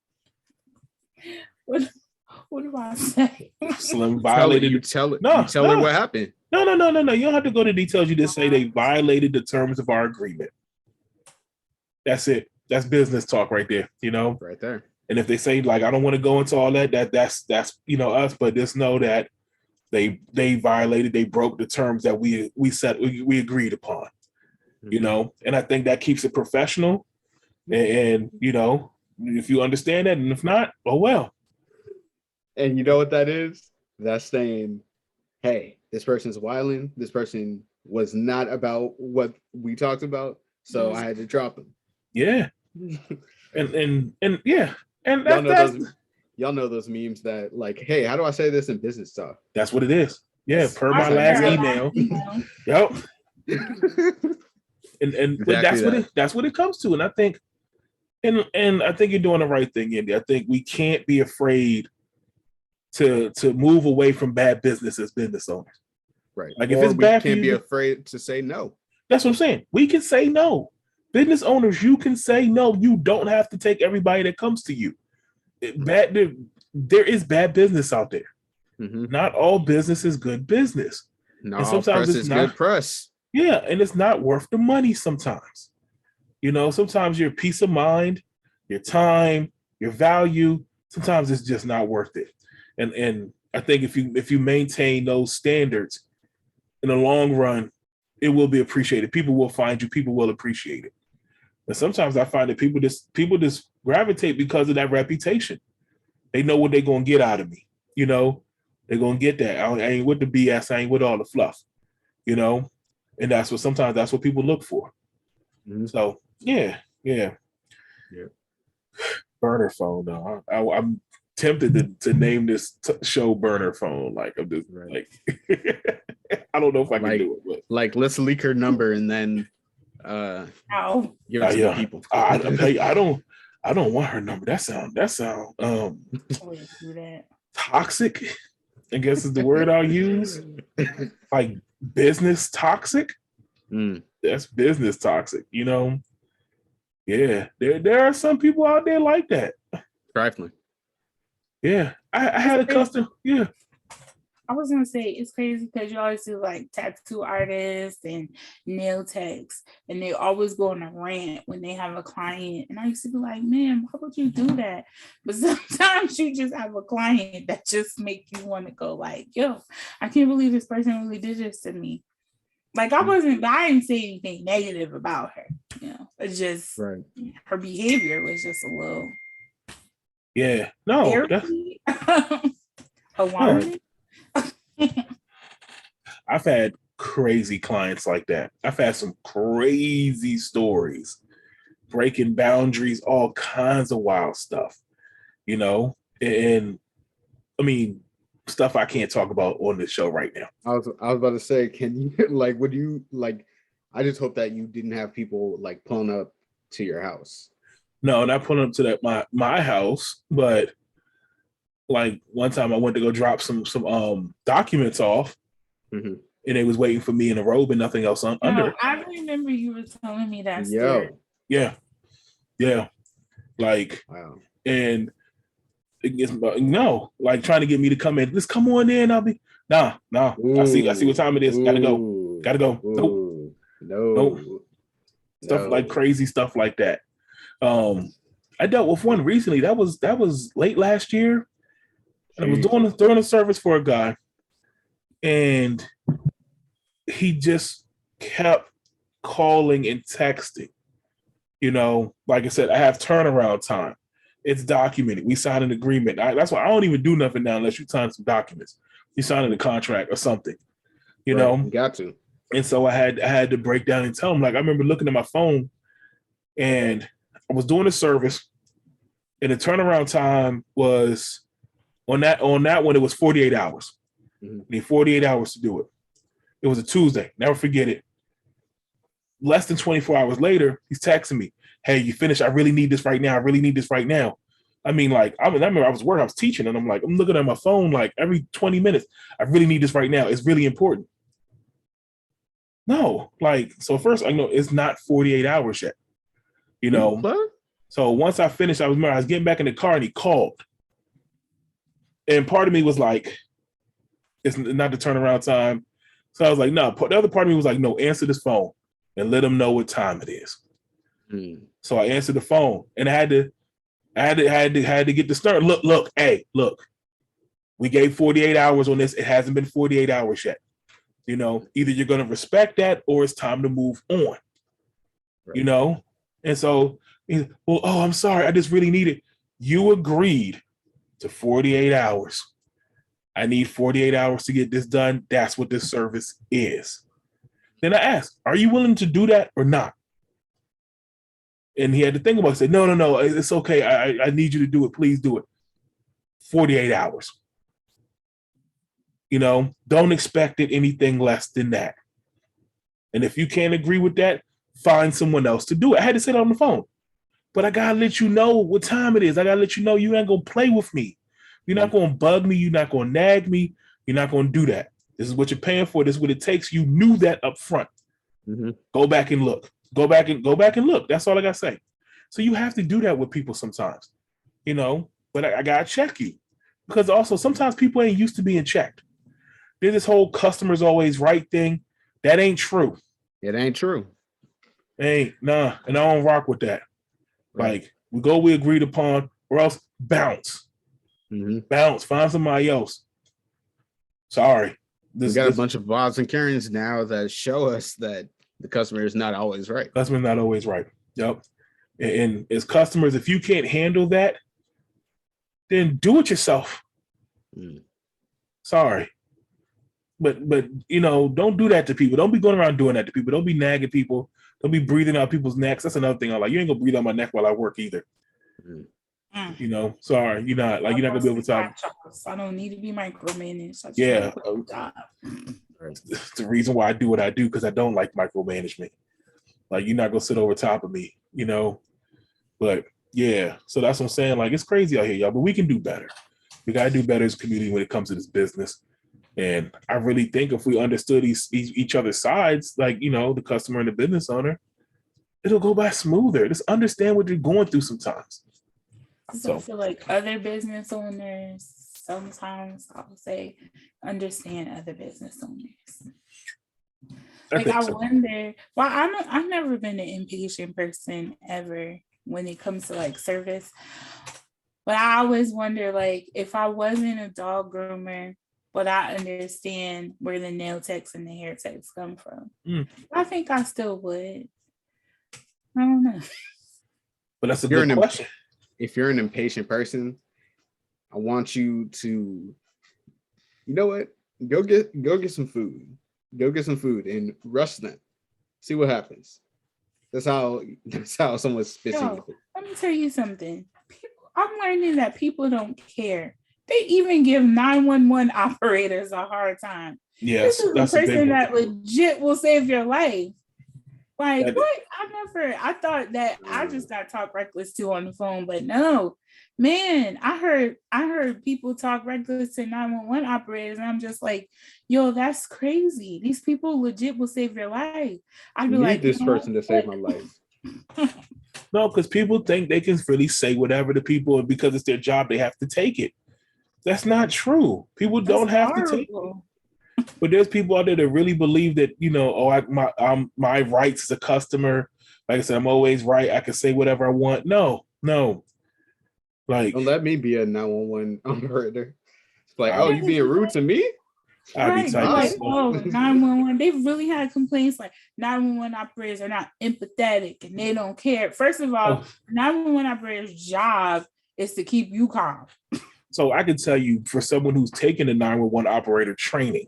What do I say? Slim violated. You tell her what happened. No. You don't have to go to details. You just say they violated the terms of our agreement. That's it. That's business talk right there, you know? Right there. And if they say, like, I don't want to go into all that's you know, us, but just know that they violated, they broke the terms that we agreed upon, you know? And I think that keeps it professional. And you know, if you understand that, and if not, oh well. And you know what that is? That's saying, hey, this person's wilding. This person was not about what we talked about, so I had to drop him. Yeah. and yeah. And y'all know those memes that, like, hey, how do I say this in business talk? That's what it is. Yeah, per my last email. Yep. and exactly that's what it comes to. And I think and I think you're doing the right thing, Andy. I think we can't be afraid to move away from bad business as business owners. Right. Like, if it's bad, we can't be afraid to say no. That's what I'm saying. We can say no. Business owners, you can say no. You don't have to take everybody that comes to you. There is bad business out there. Mm-hmm. Not all business is good business. No, and sometimes it's not good press. Yeah, and it's not worth the money sometimes. You know, sometimes your peace of mind, your time, your value, sometimes it's just not worth it. And I think if you maintain those standards in the long run, it will be appreciated. People will find you. People will appreciate it. And sometimes I find that people just gravitate because of that reputation. They know what they're going to get out of me. You know, they're going to get that. I ain't with the BS. I ain't with all the fluff. You know, and that's what people look for. Mm-hmm. So yeah. Burner phone though. I'm tempted to name this show Burner Phone. Like, I'm just like, I don't know if I can do it. But. Like, let's leak her number and then give it to the people. I don't want her number. That sound toxic, I guess is the word I'll use. Like, business toxic. That's business toxic, you know. Yeah, there are some people out there like that. Trifling. Yeah, I had a custom. Yeah, I was gonna say it's crazy because you always see like tattoo artists and nail techs, and they always go on a rant when they have a client. And I used to be like, man, why would you do that? But sometimes you just have a client that just make you want to go like, yo, I can't believe this person really did this to me. Like, I didn't say anything negative about her. You know, it's just her behavior was just a little. Yeah. No, that's alarming. I've had crazy clients like that. I've had some crazy stories, breaking boundaries, all kinds of wild stuff, you know? And I mean, stuff I can't talk about on this show right now. I was about to say, can you like would you like I just hope that you didn't have people like pulling up to your house. No, not pulling up to my house, but like one time I went to go drop some documents off, and they was waiting for me in a robe and nothing else under it. I remember you were telling me that story. Yeah. Like, wow. And it gets no, like trying to get me to come in. Just come on in. I'll be nah. Ooh, I see what time it is. Gotta go. Nope. Stuff like crazy stuff like that. I dealt with one recently. That was late last year. And I was doing a service for a guy, and he just kept calling and texting. You know, like I said, I have turnaround time. It's documented. We signed an agreement. That's why I don't even do nothing now unless you sign some documents. You sign a contract or something. You know, you got to. And so I had to break down and tell him. Like I remember looking at my phone, and I was doing a service, and the turnaround time was on that one. It was 48 hours. You need 48 hours to do it. It was a Tuesday. Never forget it. Less than 24 hours later, he's texting me, "Hey, you finished? I really need this right now. I really need this right now." I mean, like, I remember I was working, I was teaching, and I'm looking at my phone like every 20 minutes. I really need this right now. It's really important. No, like, so first I know it's not 48 hours yet. You know? What? So once I finished, I was getting back in the car and he called. And part of me was like, it's not the turnaround time. So I was like, no. The other part of me was like, no, answer this phone and let him know what time it is. So I answered the phone, and I had to get the start. Look. We gave 48 hours on this. It hasn't been 48 hours yet. You know, either you're going to respect that or it's time to move on. Right. You know? And so, well, oh, I'm sorry. I just really need it. You agreed to 48 hours. I need 48 hours to get this done. That's what this service is. Then I asked, are you willing to do that or not? And he had to think about it. Say, no, it's okay. I need you to do it. Please do it. 48 hours. You know, don't expect it anything less than that. And if you can't agree with that, find someone else to do it. I had to say that on the phone. But I got to let you know what time it is. I got to let you know you ain't going to play with me. You're not going to bug me. You're not going to nag me. You're not going to do that. This is what you're paying for. This is what it takes. You knew that up front. Go back and look. Go back and look. That's all I got to say. So you have to do that with people sometimes, you know, but I got to check you, because also sometimes people ain't used to being checked. There's this whole customer's always right thing. That ain't true. It ain't true. Nah. And I don't rock with that. Right. Like we agreed upon, or else bounce. Bounce. Find somebody else. Sorry. We got a bunch of Bobs and Karens now that show us that the customer is not always right. Customer's not always right. Yep. And as customers, if you can't handle that, then do it yourself. Sorry. But you know, don't do that to people. Don't be going around doing that to people. Don't be nagging people. Don't be breathing out people's necks. That's another thing. I'm like, you ain't gonna breathe out my neck while I work either. You know, sorry, you're not gonna be able to. I don't need to be micromanaged. Yeah, it's the reason why I do what I do, because I don't like micromanagement. Like, you're not gonna sit over top of me, you know. But yeah, so that's what I'm saying. Like, it's crazy out here, y'all. But we can do better. We gotta do better as a community when it comes to this business. And I really think if we understood each other's sides, like, you know, the customer and the business owner, it'll go by smoother. Just understand what you're going through sometimes. So I feel like other business owners, sometimes I would say, understand other business owners. Like, I wonder, well, I've never been an impatient person ever when it comes to like service. But I always wonder, like, if I wasn't a dog groomer, would I understand where the nail techs and the hair techs come from? I think I still would. I don't know. But that's a good question. if you're an impatient person, I want you to, you know what? Go get some food. Go get some food and rush them. See what happens. That's how someone spits in your food. Let me tell you something. I'm learning that people don't care. They even give 911 operators a hard time. Yes, this is a person that legit will save your life. Like, what? I thought that I just got talk reckless to on the phone, but no, man, I heard people talk reckless to 911 operators, and I'm just like, yo, that's crazy. These people legit will save your life. I'd be like, this person to save my life. No, because people think they can really say whatever to people, and because it's their job, they have to take it. That's not true. People don't have to take it. But there's people out there that really believe that, my rights as a customer, like I said, I'm always right. I can say whatever I want. No. Like, don't let me be a 911 operator. It's like, oh, you being rude to me? I'd be like, oh, 911. They've really had complaints like 911 operators are not empathetic and they don't care. First of all, 911 operator's job is to keep you calm. So I can tell you, for someone who's taken the 911 operator training,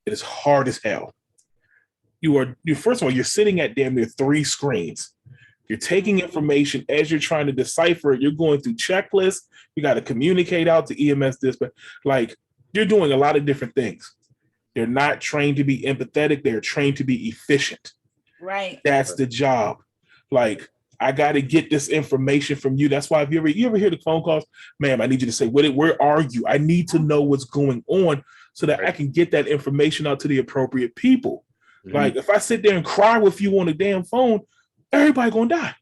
it is hard as hell. First of all, you're sitting at damn near 3 screens. You're taking information as you're trying to decipher it. You're going through checklists. You got to communicate out to EMS dispatch. Like, you're doing a lot of different things. They're not trained to be empathetic. They're trained to be efficient. Right. That's the job. Like, I got to get this information from you. That's why if you ever hear the phone calls, ma'am, I need you to say, where are you? I need to know what's going on so that I can get that information out to the appropriate people. Mm-hmm. Like, if I sit there and cry with you on the damn phone, everybody gonna die.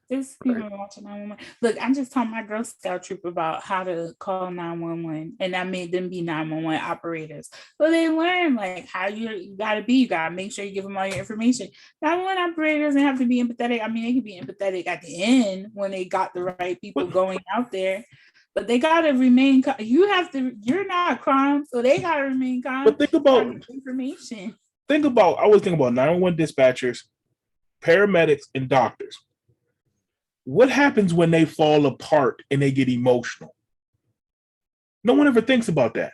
There's people watching 911. Look, I just taught my Girl Scout troop about how to call 911, and I made them be 911 operators. So they learn like how you gotta be. You gotta make sure you give them all your information. 911 operators don't have to be empathetic. I mean, they can be empathetic at the end when they got the right people going out there, but they gotta remain. You're not calm, so they gotta remain calm. But think about information. I always think about 911 dispatchers, paramedics, and doctors. What happens when they fall apart and they get emotional? No one ever thinks about that.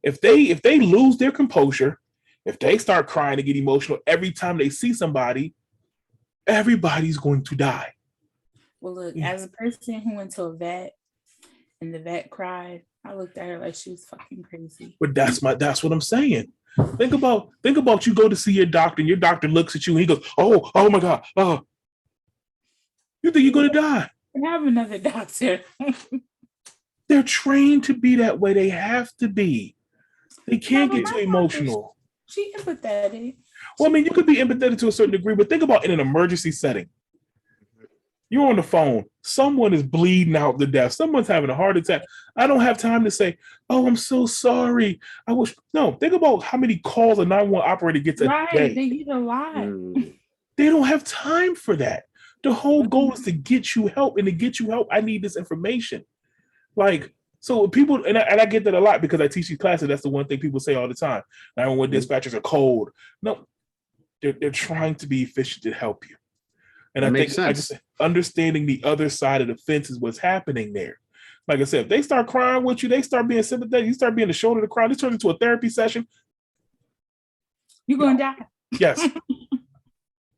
If they lose their composure, if they start crying and get emotional every time they see somebody, everybody's going to die. Well, look, as a person who went to a vet and the vet cried, I looked at her like she was fucking crazy. But that's what I'm saying. Think about you go to see your doctor and your doctor looks at you and he goes, oh my God, oh. You think you're going to die? I have another doctor. They're trained to be that way. They have to be. They can't get too emotional. She's empathetic. Well, I mean, you could be empathetic to a certain degree, but think about in an emergency setting. You're on the phone. Someone is bleeding out to death. Someone's having a heart attack. I don't have time to say, oh, I'm so sorry. No, think about how many calls a 911 operator gets a day. They get a lot. They don't have time for that. The whole goal is to get you help, and to get you help, I need this information. Like, so people, and I get that a lot because I teach these classes. That's the one thing people say all the time. 911 dispatchers are cold. No, they're trying to be efficient to help you. And I think understanding the other side of the fence is what's happening there. Like I said, if they start crying with you, they start being sympathetic, you start being the shoulder to cry, this turns into a therapy session. You're going to die. Yes.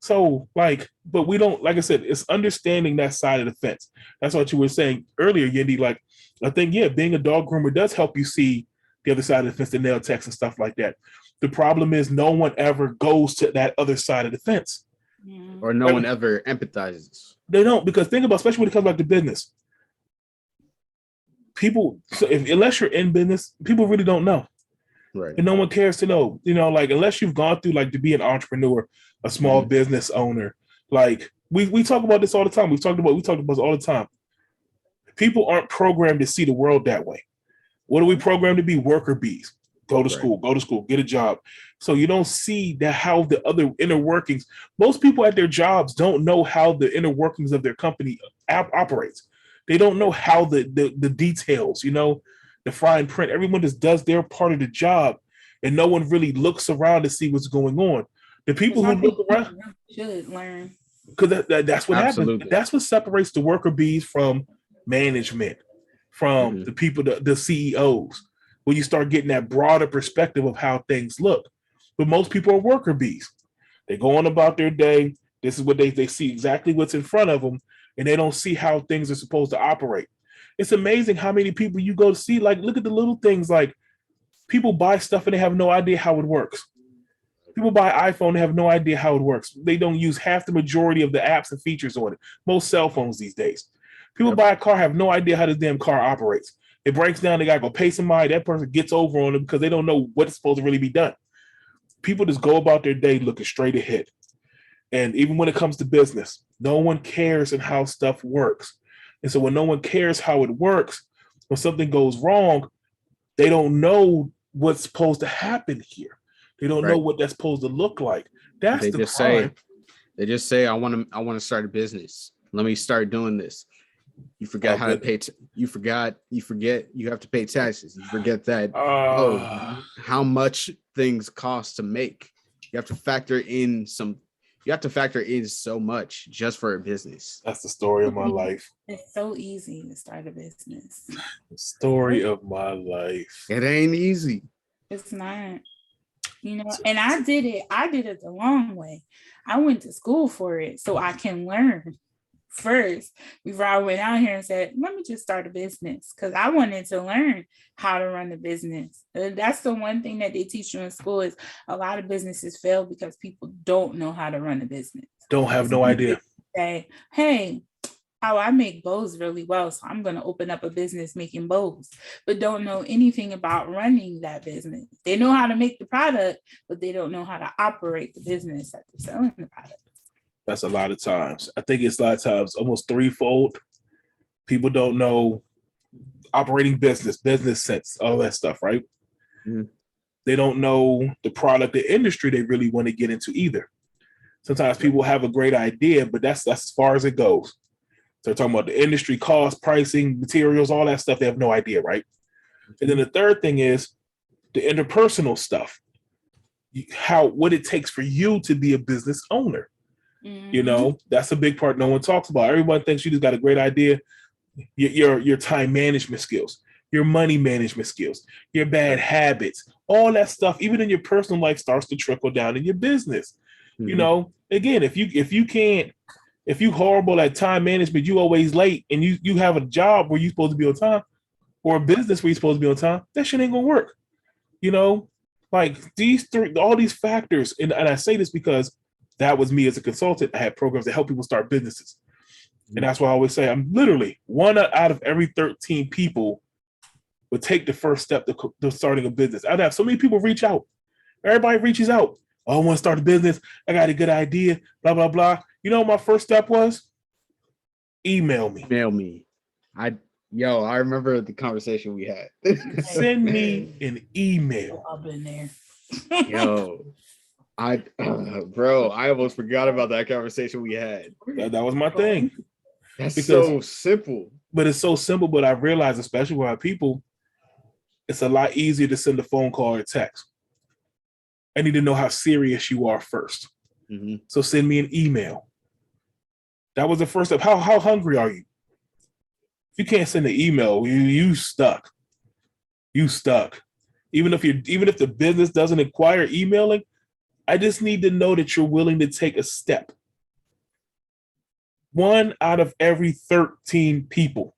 So, but we don't, like I said, it's understanding that side of the fence. That's what you were saying earlier, Yendi. Like, I think, being a dog groomer does help you see the other side of the fence, the nail techs and stuff like that. The problem is no one ever goes to that other side of the fence. Or no one ever empathizes. They don't, because think about, especially when it comes back to business. People, unless you're in business, people really don't know. Right. And no one cares to know, like, unless you've gone through, like, to be an entrepreneur, a small business owner, like we talk about this all the time. We talked about this all the time. People aren't programmed to see the world that way. What are we programmed to be? Worker bees. Go to school, get a job. So you don't see how the other inner workings. Most people at their jobs don't know how the inner workings of their company operates. They don't know how the details, the fine print. Everyone just does their part of the job, and no one really looks around to see what's going on. The people who look around should learn. because that's what happens. That's what separates the worker bees from management, from the people, the CEOs, when you start getting that broader perspective of how things look. But most people are worker bees. They go on about their day. This is what they see exactly what's in front of them, and they don't see how things are supposed to operate. It's amazing how many people you go to see. Like, look at the little things. Like, people buy stuff and they have no idea how it works. People buy iPhone and have no idea how it works. They don't use half the majority of the apps and features on it. Most cell phones these days. People buy a car, have no idea how this damn car operates. It breaks down, they gotta go pay somebody. That person gets over on it because they don't know what's supposed to really be done. People just go about their day looking straight ahead. And even when it comes to business, no one cares in how stuff works. And so when no one cares how it works, when something goes wrong, they don't know what's supposed to happen here. They don't know what that's supposed to look like. That's they the just crime. They just say, I want to start a business. Let me start doing this. You forgot how to pay. You forget you have to pay taxes. You forget that. How much things cost to make. You have to factor in so much just for a business. That's the story of my life. It's so easy to start a business. The story of my life. It ain't easy. It's not. You know, and I did it the long way. I went to school for it so I can learn first before I went out here and said, let me just start a business, because I wanted to learn how to run the business. That's the one thing that they teach you in school, is a lot of businesses fail because people don't know how to run a business. Don't have no idea. Say, hey, I make bows really well, so I'm going to open up a business making bows, but don't know anything about running that business. They know how to make the product, but they don't know how to operate the business that they're selling the product. That's a lot of times. I think it's a lot of times almost threefold. People don't know operating business sense, all that stuff, right? Mm-hmm. They don't know the product, the industry they really want to get into either. Sometimes people have a great idea, but that's as far as it goes. So they're talking about the industry, cost, pricing, materials, all that stuff. They have no idea, right? And then the third thing is the interpersonal stuff. What it takes for you to be a business owner. Mm-hmm. You know, that's a big part no one talks about. Everyone thinks you just got a great idea. Your time management skills, your money management skills, your bad habits, all that stuff, even in your personal life, starts to trickle down in your business. Mm-hmm. You know, again, if you horrible at time management, you always late, and you have a job where you're supposed to be on time, or a business where you're supposed to be on time, that shit ain't gonna work. You know, like all these factors, and I say this because that was me as a consultant. I had programs to help people start businesses. And that's why I always say I'm literally 1 out of every 13 people would take the first step to starting a business. I'd have so many people reach out. Everybody reaches out. Oh, I want to start a business. I got a good idea, blah, blah, blah. You know what my first step was? Email me. I remember the conversation we had. Send me an email. I've been there. I almost forgot about that conversation we had. That was my thing. That's so simple. But it's so simple, but I realized, especially with our people, it's a lot easier to send a phone call or text. I need to know how serious you are first. Mm-hmm. So send me an email. That was the first step. How hungry are you? If you can't send an email, you stuck. You stuck. Even if the business doesn't require emailing, I just need to know that you're willing to take a step. 1 out of every 13 people.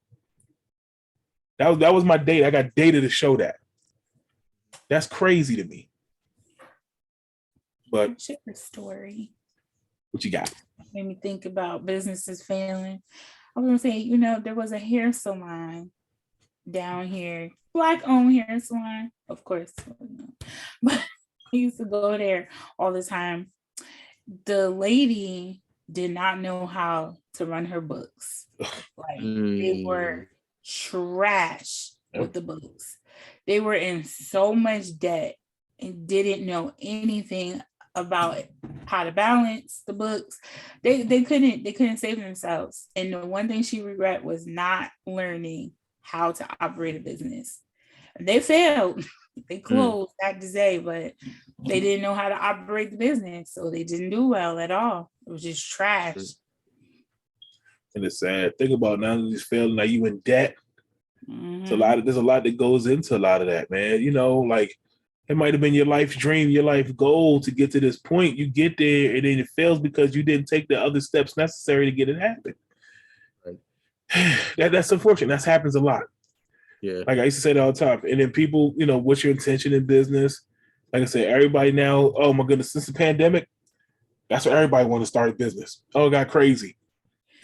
That was my data. I got data to show that. That's crazy to me. But share a story. What you got? Made me think about businesses failing. I was gonna say, there was a hair salon down here, Black-owned hair salon, of course, but I used to go there all the time. The lady did not know how to run her books. They were trash with the books. They were in so much debt and didn't know anything about how to balance the books. They couldn't save themselves. And the one thing she regret was not learning how to operate a business. They failed. They closed that day, but they didn't know how to operate the business. So they didn't do well at all. It was just trash. And it's sad. Think about now you just failed, now you in debt. Mm-hmm. There's a lot that goes into a lot of that, man. You know, like it might have been your life's dream, your life goal to get to this point. You get there and then it fails because you didn't take the other steps necessary to get it happen. Right. That's unfortunate. That happens a lot. Yeah. Like I used to say that all the time. And then people, you know, what's your intention in business? Like I said, everybody now, oh my goodness, since the pandemic, that's what everybody want to start a business. Oh, it got crazy.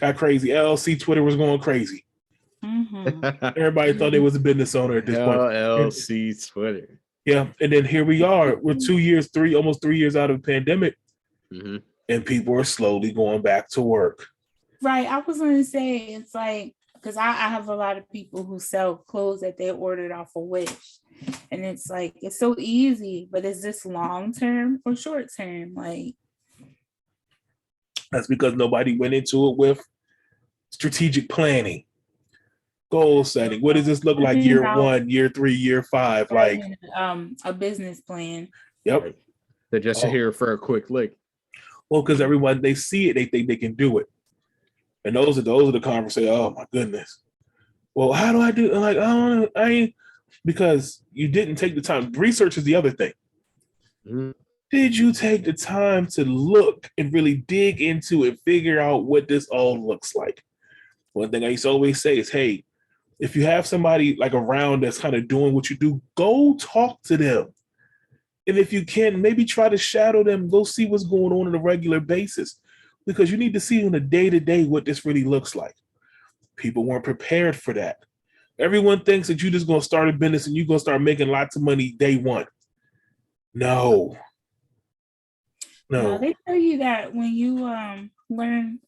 LLC Twitter was going crazy. Mm-hmm. Everybody thought they was a business owner at this point. LLC Twitter. Yeah. And then here we are. We're almost 3 years out of the pandemic. Mm-hmm. And people are slowly going back to work. Right. I was going to say, it's like, because I have a lot of people who sell clothes that they ordered off of Wish. And it's like, it's so easy, but is this long term or short term? Like, that's because nobody went into it with strategic planning, goal setting. What does this look like year 1, year 3, year 5? Like a business plan. Yep. They're just here for a quick lick. Well, because everyone, they see it, they think they can do it. And those are the conversations. Oh my goodness. Well, how do I do? Like, because you didn't take the time. Research is the other thing. Mm-hmm. Did you take the time to look and really dig into it, figure out what this all looks like? One thing I used to always say is, hey, if you have somebody like around that's kind of doing what you do, go talk to them. And if you can, maybe try to shadow them, go see what's going on a regular basis, because you need to see on a day-to-day what this really looks like. People weren't prepared for that. Everyone thinks that you're just going to start a business and you're going to start making lots of money day one. No. They tell you that when you learn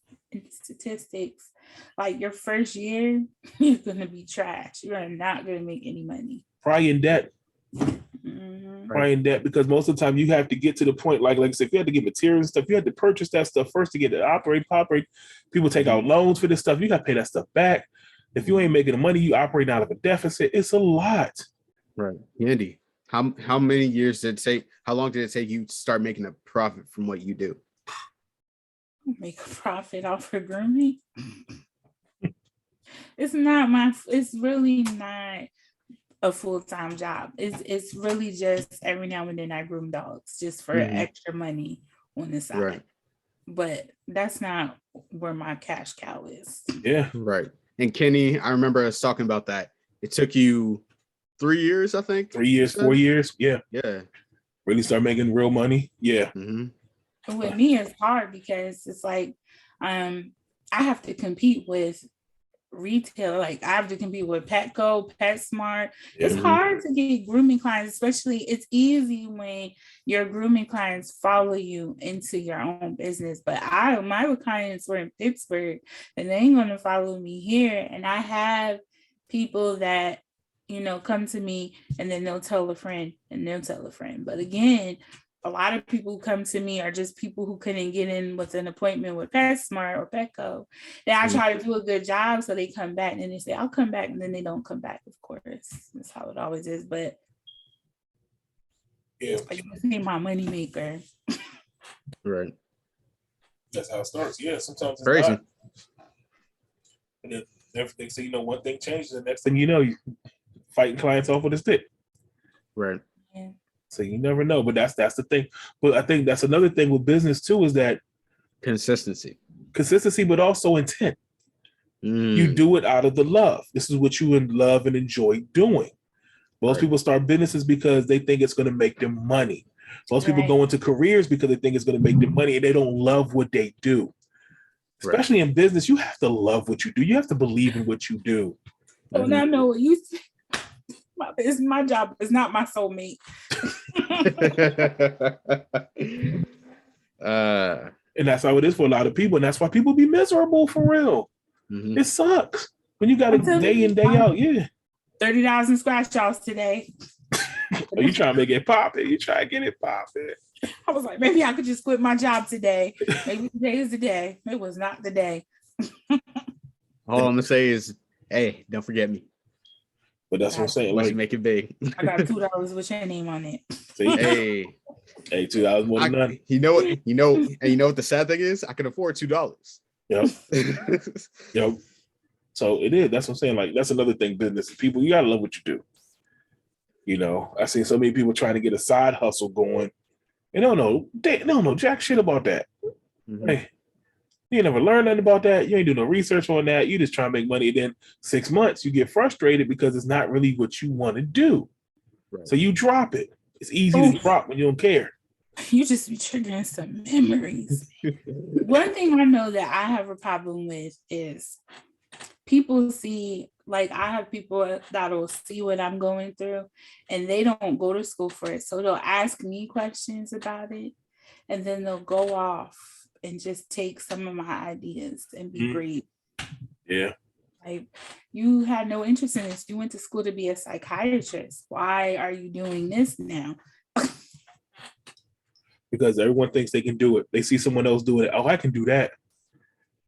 statistics, like your first year, you're going to be trash. You are not going to make any money. Probably in debt. Probably in debt, because most of the time you have to get to the point, like I said, if you had to get materials and stuff, you had to purchase that stuff first to get it operate. People take out loans for this stuff. You got to pay that stuff back. If you ain't making the money, you operate out of a deficit. It's a lot. Right. Andy, how many years did it take? How long did it take you to start making a profit from what you do? Make a profit off of grooming? It's really not a full-time job. It's really just every now and then I groom dogs just for extra money on the side. Right. But that's not where my cash cow is. Yeah. Right. And Kenny, I remember us talking about that. It took you 3 years, I think. 3 years, 4 years. Yeah. Yeah. Really start making real money. Yeah. Mm-hmm. And with me, it's hard because it's like I have to compete with retail. Like I have to compete with Petco, PetSmart. It's hard to get grooming clients, especially it's easy when your grooming clients follow you into your own business. But my clients were in Pittsburgh and they ain't gonna follow me here. And I have people that, come to me and then they'll tell a friend and they'll tell a friend. But again, a lot of people who come to me are just people who couldn't get in with an appointment with PetSmart or Petco. And I try to do a good job, so they come back and they say, I'll come back, and then they don't come back, of course. That's how it always is. But yeah, I just need my money maker. Right. That's how it starts. Yeah, sometimes it's crazy. Not. And then everything, so one thing changes, the next thing you know, you fighting clients off with a stick. Right. Yeah. So you never know, but that's the thing. But I think that's another thing with business too, is that consistency, but also intent. You do it out of the love. This is what you love and enjoy doing. Most people start businesses because they think it's going to make them money. Most people go into careers because they think it's going to make them money and they don't love what they do. Especially in business, you have to love what you do. You have to believe in what you do. Oh, now I know what you say. It's my job. It's not my soulmate. And that's how it is for a lot of people. And that's why people be miserable for real. Mm-hmm. It sucks when you got it day in, day out. Yeah. $30 in scratch offs today. Oh, you trying to make it poppin'. You try to get it poppin'. I was like, maybe I could just quit my job today. Maybe today is the day. It was not the day. All I'm going to say is, hey, don't forget me. But that's what I'm saying. Like, make it big. I got $2 with your name on it. See? Hey, $2 more than nothing. You know what the sad thing is? I can afford $2. Yep. Yep. So it is. That's what I'm saying. Like, that's another thing. Business people, you gotta love what you do. You know, I seen so many people trying to get a side hustle going. And they don't know jack shit about that. Mm-hmm. Hey, you never learned nothing about that. You ain't do no research on that. You just try to make money. Then 6 months, you get frustrated because it's not really what you want to do. Right. So you drop it. It's easy to drop when you don't care. You just be triggering some memories. One thing I know that I have a problem with is people see, like, I have people that'll see what I'm going through and they don't go to school for it. So they'll ask me questions about it and then they'll go off and just take some of my ideas and be great. Yeah. Like, you had no interest in this. You went to school to be a psychiatrist. Why are you doing this now? Because everyone thinks they can do it. They see someone else do it. Oh, I can do that.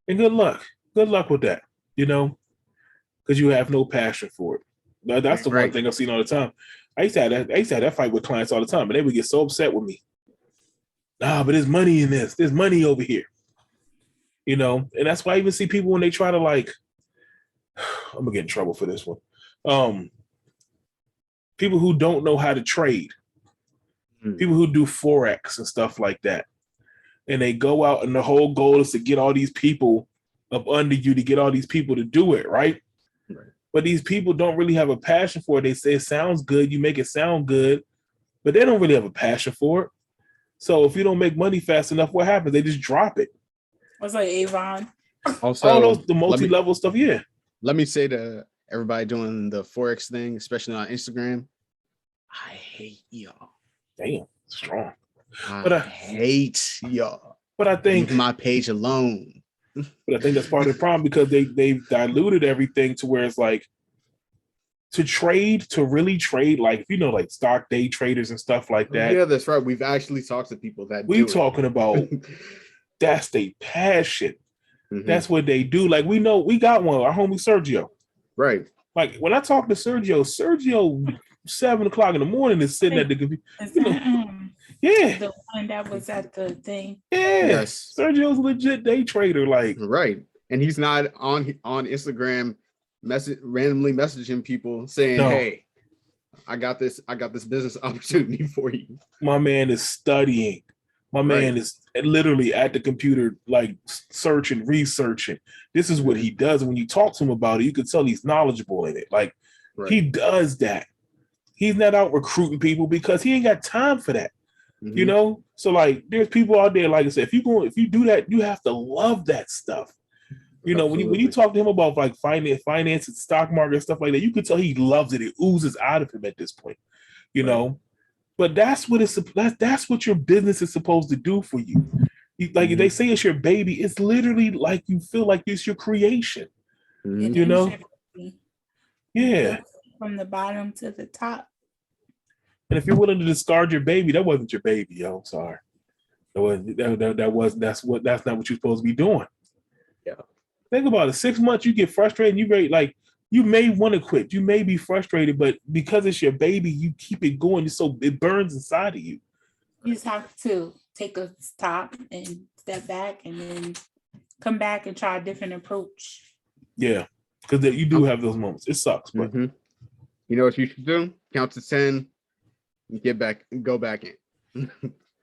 And good luck. Good luck with that, you know, because you have no passion for it. That's the one thing I've seen all the time. I used to have that fight with clients all the time, and they would get so upset with me. Nah, but there's money in this. There's money over here. You know, and that's why I even see people when they try to, like, I'm gonna get in trouble for this one. People who don't know how to trade, people who do Forex and stuff like that. And they go out and the whole goal is to get all these people up under you, to get all these people to do it, right? But these people don't really have a passion for it. They say it sounds good, you make it sound good, but they don't really have a passion for it. So if you don't make money fast enough, what happens? They just drop it. What's like Avon? Also, all the multi-level stuff, yeah. Let me say to everybody doing the Forex thing, especially on Instagram, I hate y'all. Damn, strong. I hate y'all. But I think leave my page alone. But I think that's part of the problem because they've diluted everything to where it's like to really trade, like, you know, like stock day traders and stuff like that. Yeah, that's right. We've actually talked to people that we're talking about that's their passion. Mm-hmm. That's what they do. Like, we know we got one, our homie Sergio. Right. Like, when I talk to Sergio 7:00 in the morning is sitting at the computer. Yeah. The one that was at the thing. Yeah. Yes. Sergio's a legit day trader. Like, right. And he's not on Instagram randomly messaging people saying, hey, I got this business opportunity for you. My man is studying. My man is literally at the computer, like searching, researching. This is what he does. And when you talk to him about it, you can tell he's knowledgeable in it. Like, he does that. He's not out recruiting people because he ain't got time for that. Mm-hmm. You know? So, like, there's people out there, like I said, if you do that, you have to love that stuff. You know, when you talk to him about, like, finance and stock market and stuff like that, you can tell he loves it. It oozes out of him at this point. You know? But that's what your business is supposed to do for you. Like, if they say it's your baby, it's literally like you feel like it's your creation. Mm-hmm. You know? Yeah. From the bottom to the top. And if you're willing to discard your baby, that wasn't your baby, yo. I'm sorry. That's not what you're supposed to be doing. Yeah. Think about it. 6 months, you get frustrated, and you ready, like, you may want to quit. You may be frustrated, but because it's your baby, you keep it going. So it burns inside of you. You just have to take a stop and step back and then come back and try a different approach. Yeah, because you do have those moments. It sucks, but you know what you should do? Count to 10, and get back and go back in.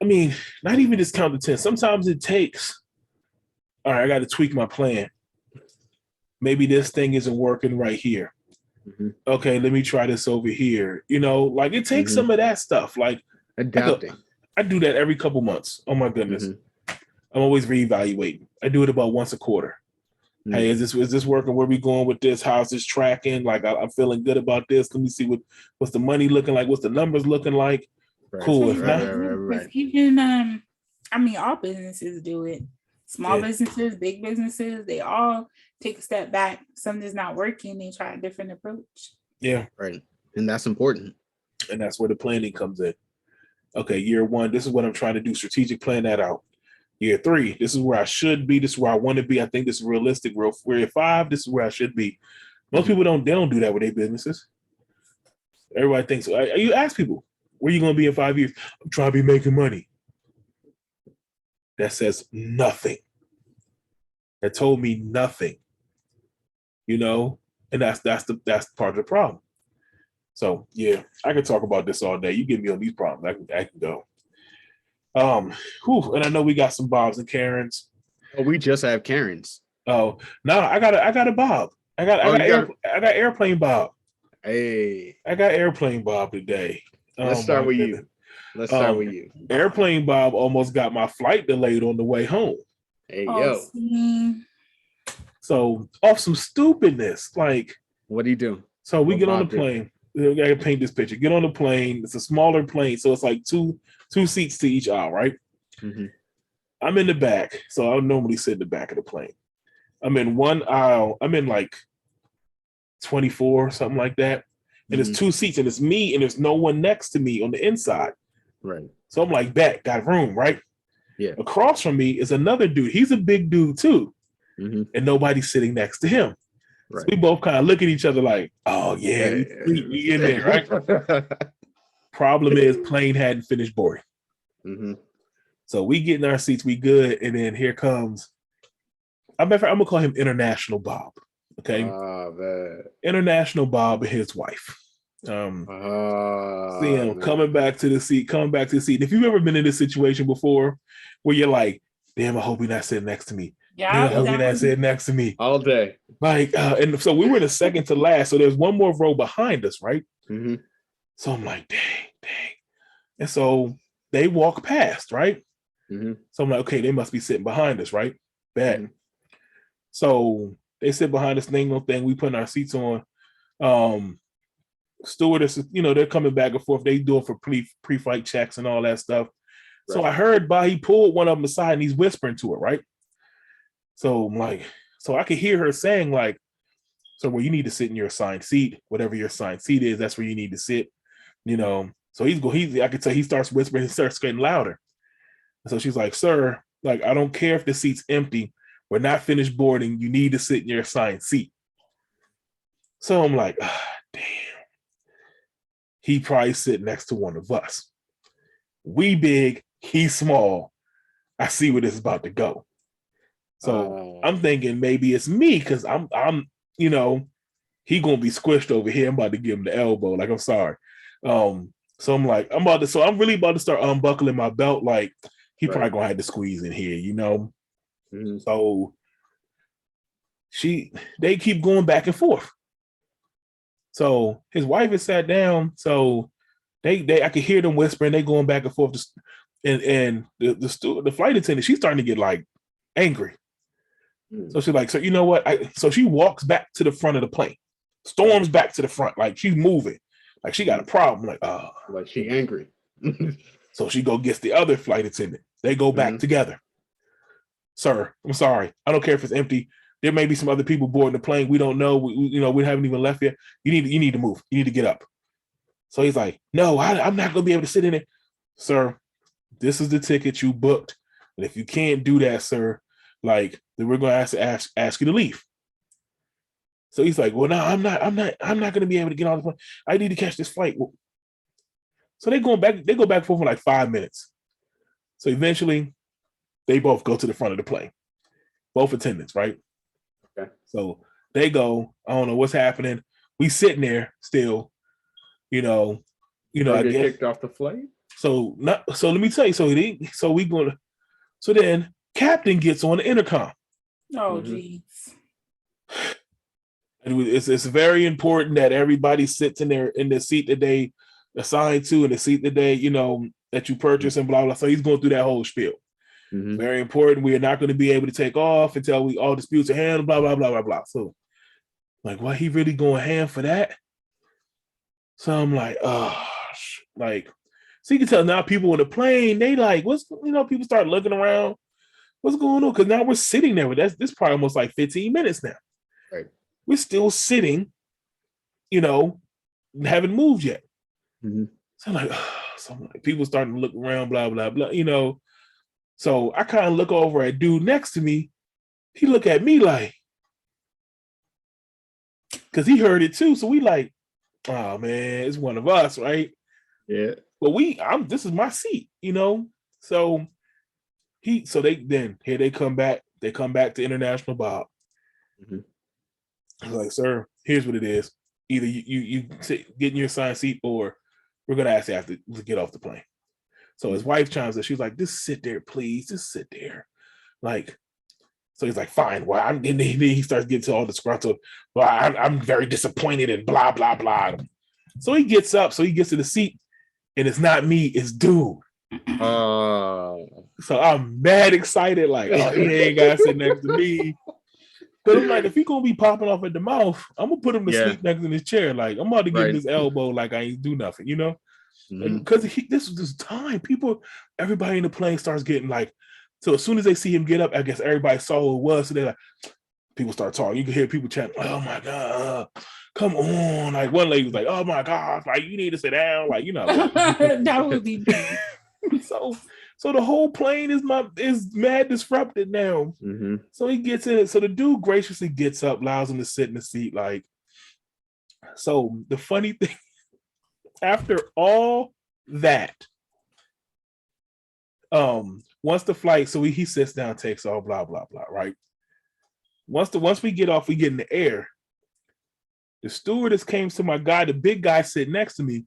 I mean, not even just count to 10. Sometimes it takes, all right, I got to tweak my plan. Maybe this thing isn't working right here. Mm-hmm. Okay, let me try this over here. You know, like, it takes some of that stuff. Like, adapting. I do that every couple months. Oh my goodness. Mm-hmm. I'm always reevaluating. I do it about once a quarter. Mm-hmm. Hey, is this working? Where we going with this? How's this tracking? Like, I'm feeling good about this. Let me see what's the money looking like? What's the numbers looking like? Right. Cool. Right. Even I mean, all businesses do it. Small businesses, big businesses, they all take a step back. Something's not working, they try a different approach. Yeah. Right. And that's important. And that's where the planning comes in. Okay, year 1, this is what I'm trying to do. Strategic, plan that out. Year 3, this is where I should be. This is where I want to be. I think this is realistic. Year 5, this is where I should be. Most people don't do that with their businesses. Everybody thinks, you ask people, where are you going to be in 5 years? I'm trying to be making money. That says nothing. that told me nothing, and that's part of the problem. So yeah, I can talk about this all day. You get me on these problems, I can go. And I know we got some Bobs and Karens. Oh, we just have Karens. Oh no, I got a Bob. I got airplane Bob. Hey, I got airplane Bob today. Let's start with you. Airplane Bob almost got my flight delayed on the way home. Hey, yo. So off some stupidness, like what do you do? So we get on the plane. I gotta paint this picture. Get on the plane. It's a smaller plane, so it's like two seats to each aisle, right? Mm-hmm. I'm in the back, so I normally sit in the back of the plane. I'm in one aisle. I'm in like 24, something like that. And it's two seats, and it's me, and there's no one next to me on the inside. Right. So I'm like, got room, right? Yeah. Across from me is another dude. He's a big dude too. Mm-hmm. And nobody's sitting next to him. Right. So we both kind of look at each other like, oh yeah, we in there, right? Problem is, plane hadn't finished boarding. Mm-hmm. So we get in our seats, we good, and then here comes, I'm gonna call him International Bob. Okay. International Bob and his wife. See him coming back to the seat. If you've ever been in this situation before where you're like, damn, I hope he's not sitting next to me. Yeah, I hope he's not sitting next to me. All day. Like, and so we were the second to last. So there's one more row behind us, right? Mm-hmm. So I'm like, dang. And so they walk past, right? Mm-hmm. So I'm like, okay, they must be sitting behind us, right? Bad. Mm-hmm. So they sit behind this thing. We putting our seats on. Stewardess, they're coming back and forth. They do it for pre-flight checks and all that stuff. Right. So I heard he pulled one of them aside and he's whispering to her, right? So I'm like, so I could hear her saying like, so well, you need to sit in your assigned seat, whatever your assigned seat is, that's where you need to sit, So I could tell he starts whispering, he starts getting louder. So she's like, sir, like, I don't care if the seat's empty. We're not finished boarding. You need to sit in your assigned seat. So I'm like, damn. He probably sit next to one of us. We big, he small. I see where this is about to go. So I'm thinking maybe it's me because I'm he gonna be squished over here. I'm about to give him the elbow. Like, I'm sorry. So I'm like, I'm really about to start unbuckling my belt. Like, he probably gonna have to squeeze in here, Mm-hmm. So they keep going back and forth. So his wife is sat down. So I could hear them whispering. They going back and forth. And the flight attendant, she's starting to get like angry. So she's like, so you know what? So she walks back to the front of the plane, storms back to the front, like she's moving, like she got a problem. Like she angry. So she go gets the other flight attendant. They go back together. Sir, I'm sorry. I don't care if it's empty. There may be some other people boarding the plane. We don't know. We haven't even left yet. You need to move. You need to get up. So he's like, no, I'm not going to be able to sit in it. Sir, this is the ticket you booked. And if you can't do that, sir, like, then we're going to ask you to leave. So he's like, well, no, I'm not going to be able to get on the plane. I need to catch this flight. So they go back for like 5 minutes. So eventually they both go to the front of the plane, both attendants, right? Okay. So they go, I don't know what's happening. We sitting there still, I get kicked off the flight. So let me tell you. So then Captain gets on the intercom. Oh, jeez. It's very important that everybody sits in the seat that they assigned to, and the seat that they, that you purchase, and blah blah. So he's going through that whole spiel. Mm-hmm. Very important. We are not going to be able to take off until all disputes are handled. Blah blah blah blah blah. So, like, why he really going ham for that? So I'm like, so you can tell now people on the plane, they like, people start looking around. What's going on? Because now we're sitting there. This probably almost like 15 minutes now. Right. We're still sitting, haven't moved yet. Mm-hmm. So I'm like, people starting to look around, blah, blah, blah, So I kind of look over at dude next to me. He look at me like, because he heard it too. So we like, oh man, it's one of us, right? Yeah. But this is my seat, So here they come back. They come back to International Bob. Mm-hmm. I was like, sir, here's what it is. Either you get in your assigned seat, or we're gonna ask you after to get off the plane. So his wife chimes in. She's like, just sit there, please. Just sit there. Like, so he's like, fine. Well, I'm getting. He starts getting to all disgruntled. Well, I'm very disappointed and blah blah blah. So he gets up. So he gets to the seat, and it's not me. It's dude. So I'm mad excited. Like, oh, he ain't got to sit next to me. But I'm like, if he gonna be popping off at the mouth, I'm gonna put him to sleep next in his chair. Like, I'm about to give him his elbow. Like I ain't do nothing, you know. Because this time, everybody in the plane starts getting like. So as soon as they see him get up, I guess everybody saw who it was. So they're like, people start talking. You can hear people chanting, "Oh my god, come on!" Like one lady was like, "Oh my god, like you need to sit down." Like that would be me. So the whole plane is mad disrupted now. Mm-hmm. So he gets in it. So the dude graciously gets up, allows him to sit in the seat. Like, so the funny thing, after all that, once the flight, so he sits down, takes all blah blah blah, right? Once we get off, we get in the air. The stewardess came to my guy, the big guy sitting next to me,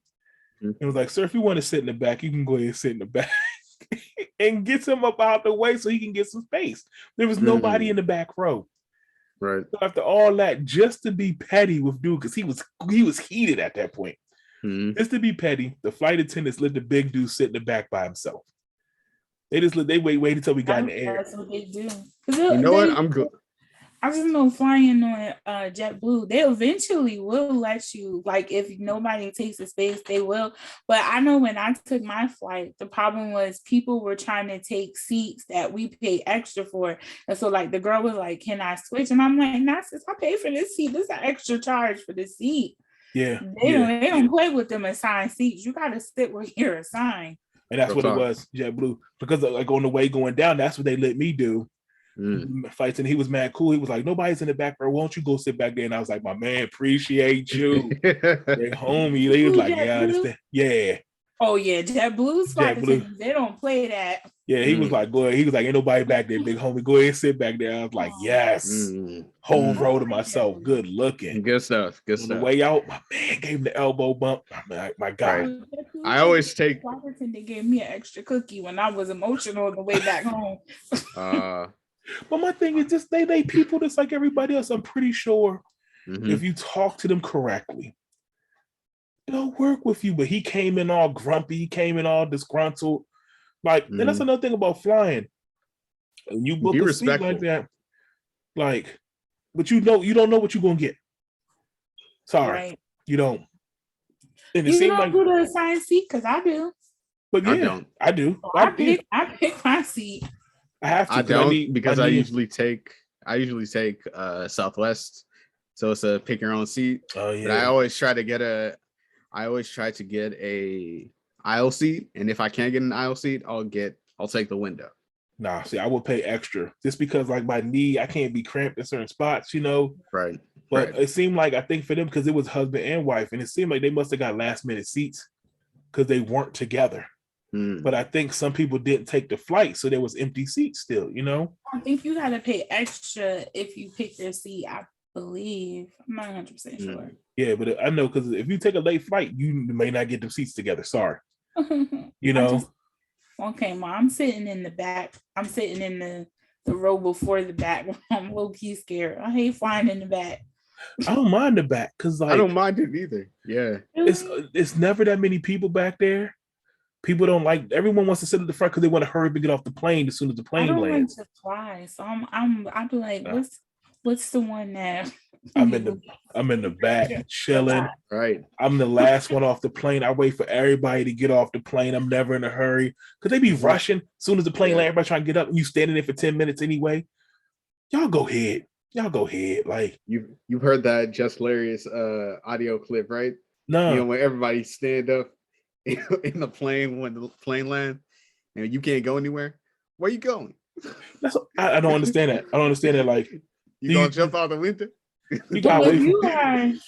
and was like, "Sir, if you want to sit in the back, you can go ahead and sit in the back." And gets him up out the way so he can get some space. There was nobody in the back row. Right. So after all that, just to be petty with dude, because he was heated at that point. Just to be petty, the flight attendants let the big dude sit in the back by himself. They waited until we got in the air. That's what they do. You know what? I'm good. I just know flying on JetBlue, they eventually will let you, like, if nobody takes the space, they will. But I know when I took my flight, the problem was people were trying to take seats that we pay extra for. And so, like, the girl was like, "Can I switch?" And I'm like, "Nah, sis, I pay for this seat. This is an extra charge for the seat." Yeah. They don't play with them assigned seats. You got to sit where you're assigned. And that's what it was, JetBlue. Because, like, on the way going down, that's what they let me do. Fights, and he was mad cool. He was like, "Nobody's in the back row. Won't you go sit back there?" And I was like, "My man, appreciate you." They homie. He was like, "Yeah, I understand." Yeah. Oh yeah, JetBlue's JetBlue. They don't play that. Yeah, he was like, "Go ahead." He was like, "Ain't nobody back there, big homie. Go ahead and sit back there." I was like, "Yes." Whole row to myself. Good looking. Good stuff. Good on stuff. The way out, my man gave him the elbow bump. My God. Right. I always take. They gave me an extra cookie when I was emotional on the way back home. But my thing is just they people just like everybody else. I'm pretty sure if you talk to them correctly, they'll work with you. But he came in all grumpy, he came in all disgruntled. Like, and that's another thing about flying. And you book a seat like that, like, but you don't know what you're gonna get. Sorry, you don't. And it seems like do the assigned seat because I do. But yeah, I do. I pick my seat. I have to. I don't because I usually take Southwest, so it's a pick your own seat. Oh yeah. But I always try to get a aisle seat, and if I can't get an aisle seat, I'll take the window. Nah, see, I would pay extra just because, like, my knee, I can't be cramped in certain spots, you know. Right. But it seemed like, I think for them, because it was husband and wife, and it seemed like they must have got last minute seats because they weren't together. But I think some people didn't take the flight, so there was empty seats still, you know? I think you got to pay extra if you pick their seat, I believe. I'm not 100% sure. Yeah, but I know because if you take a late flight, you may not get the seats together. Sorry. You know? Okay, Mom, I'm sitting in the back. I'm sitting in the row before the back. I'm low-key scared. I hate flying in the back. I don't mind the back because, like, I don't mind it either. Yeah. It's never that many people back there. People don't like. Everyone wants to sit at the front because they want to hurry up and get off the plane as soon as the plane lands. I don't like to fly, so I'll be like, what's the one that I'm in the back chilling. Right. I'm the last one off the plane. I wait for everybody to get off the plane. I'm never in a hurry because they be rushing. As soon as the plane lands, everybody trying to get up, and you standing there for 10 minutes anyway. Y'all go ahead. Like, you've heard that Just Hilarious audio clip, right? No. You know, when everybody stand up in the plane when the plane lands and you can't go anywhere. Where you going? I don't understand that. I don't understand that. Like, you gonna jump out the window? If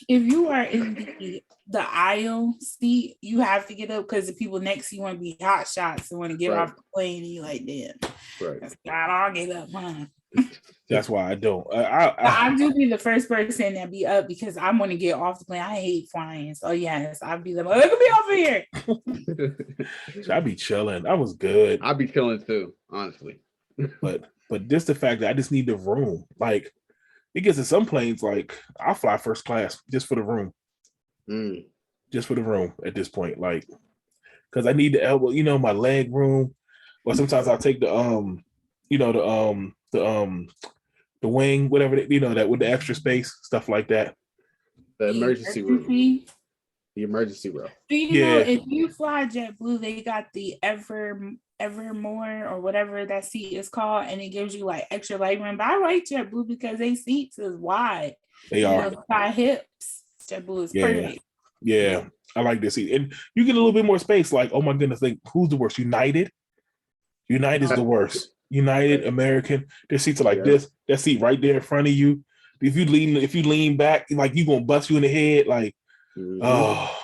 you are in the aisle seat, you have to get up because the people next to you want to be hot shots and want to get off the plane, and you like, damn. Right. God, I'll get up, huh? That's why I don't. I do be the first person that be up because I want to get off the plane. I hate flying. So yes, I'd be like, look at me over here. So I'd be chilling. I was good. I'd be chilling too, honestly. but just the fact that I just need the room. Like it gets to some planes, like I'll fly first class just for the room. Just for the room at this point. Like, because I need the elbow, my leg room. Or sometimes I'll take the the wing, whatever, that with the extra space, stuff like that. The emergency room. The emergency room. Do you know if you fly JetBlue, they got the Evermore or whatever that seat is called, and it gives you like extra leg room. But I like JetBlue because they seats is wide. They are high hips. JetBlue is perfect. Yeah, I like this seat, and you get a little bit more space. Like, oh my goodness, like who's the worst? United is the worst. United, American, their seats are like this. That seat right there in front of you. If you lean back, like you gonna bust you in the head. Like, oh.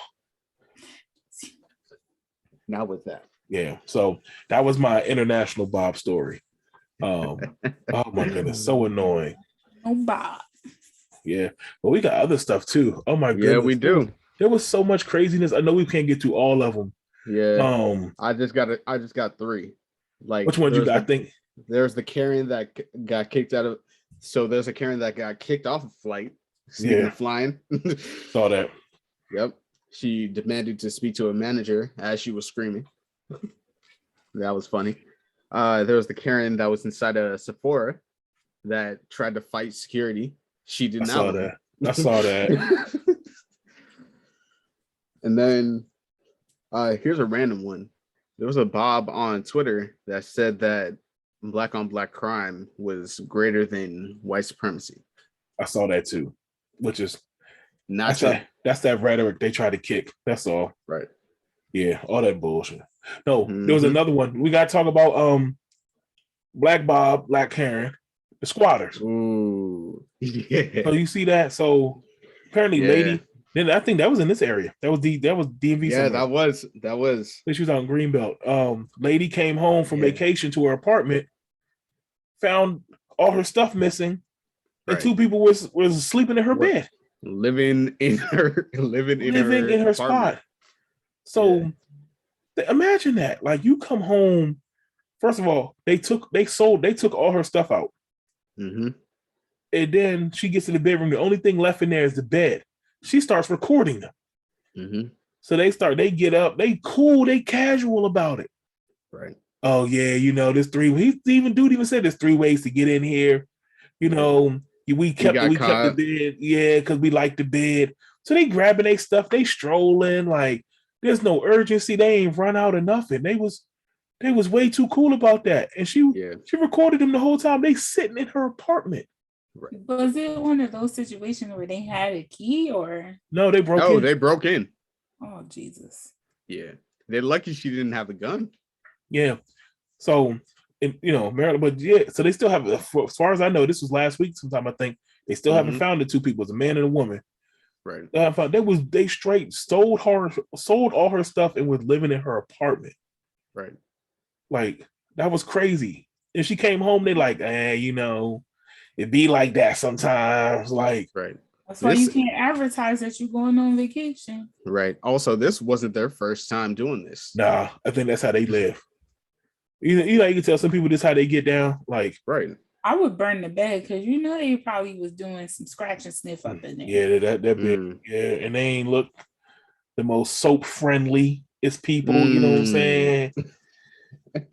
Not with that. Yeah. So that was my international Bob story. Oh my goodness, so annoying. No Bob. Yeah, but we got other stuff too. Oh my goodness. Yeah, we do. There was so much craziness. I know we can't get to all of them. Yeah. I just got 3. Like, which one you got? I think there's the Karen that got kicked out of. So there's a Karen that got kicked off a flight. Speaking of flying. Saw that. Yep. She demanded to speak to a manager as she was screaming. That was funny. There was the Karen that was inside a Sephora that tried to fight security. She did not. I saw that. And then here's a random one. There was a Bob on Twitter that said that black on black crime was greater than white supremacy. I saw that too, which is not true. That's that rhetoric they try to kick. That's all. Right. Yeah, all that bullshit. No, there was another one. We got to talk about Black Bob, Black Karen, the squatters. Ooh. Yeah. So you see that? So apparently, lady. Then I think that was in this area. That was DMV. Yeah, somewhere. that was. She was out in Greenbelt. Lady came home from vacation to her apartment, found all her stuff missing, and 2 people was sleeping in her bed, living in her spot. So imagine that. Like, you come home. First of all, they took all her stuff out, and then she gets to the bedroom. The only thing left in there is the bed. She starts recording them. So they get up, they cool, they casual about it. Right. Oh yeah, there's 3. Dude even said there's 3 ways to get in here. We kept the bed, because we like the bed. So they grabbing their stuff, they strolling, like there's no urgency. They ain't run out of nothing. They was way too cool about that. And she recorded them the whole time. They sitting in her apartment. Right. Was it one of those situations where they had a key or no? They broke in. They broke in. Oh Jesus! Yeah, they're lucky she didn't have a gun. Yeah. So, Maryland, but so they still have. As far as I know, this was last week. Sometime I think they still haven't found the 2 people. It's a man and a woman. Right. They straight sold all her stuff and was living in her apartment. Right. Like, that was crazy. And she came home. They like, it be like that sometimes. Like, right. That's why you can't advertise that you're going on vacation. Right. Also, this wasn't their first time doing this. Nah, I think that's how they live. You can tell some people this how they get down. Like, right. I would burn the bed because they probably was doing some scratch and sniff up in there. Yeah, that bit. Yeah, and they ain't look the most soap friendly. It's people, you know what I'm saying?